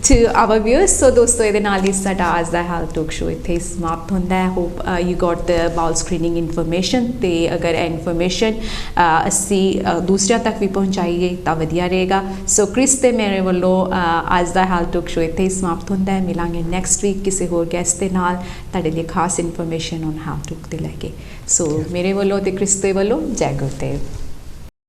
to our viewers so ਦੋਸਤੋ ਇਹਦੇ ਨਾਲ ਹੀ ਸਾਡਾ ਅੱਜ ਦਾ ਹੈਲਥ ਟਾਕ ਸ਼ੋ ਇੱਥੇ ਸਮਾਪਤ ਹੁੰਦਾ ਹੈ hope you got the bowel screening information ਤੇ ਅਗਰ ਇਹ ਇਨਫੋਰਮੇਸ਼ਨ ਅਸੀਂ ਦੂਸਰਿਆਂ ਤੱਕ ਵੀ ਪਹੁੰਚਾਈਏ ਤਾਂ ਵਧੀਆ ਰਹੇਗਾ ਸੋ ਕ੍ਰਿਸ ਤੇ ਮੇਰੇ ਵੱਲੋਂ ਅੱਜ ਦਾ ਹੈਲਥ ਟਾਕ ਸ਼ੋ ਇੱਥੇ ਹੀ ਸਮਾਪਤ ਹੁੰਦਾ ਹੈ ਮਿਲਾਂਗੇ ਨੈਕਸਟ ਵੀਕ ਕਿਸੇ ਹੋਰ ਗੈਸਟ ਦੇ ਨਾਲ ਤੁਹਾਡੇ ਲਈ ਖਾਸ ਇਨਫੋਰਮੇਸ਼ਨ ਔਨ ਹੈਲਥ ਟਾਕ ਦੇ ਲੈ ਕੇ ਸੋ ਮੇਰੇ ਵੱਲੋਂ ਤੇ ਕ੍ਰਿਸ ਦੇ ਵੱਲੋਂ ਜੈ ਗੁਰਦੇਵ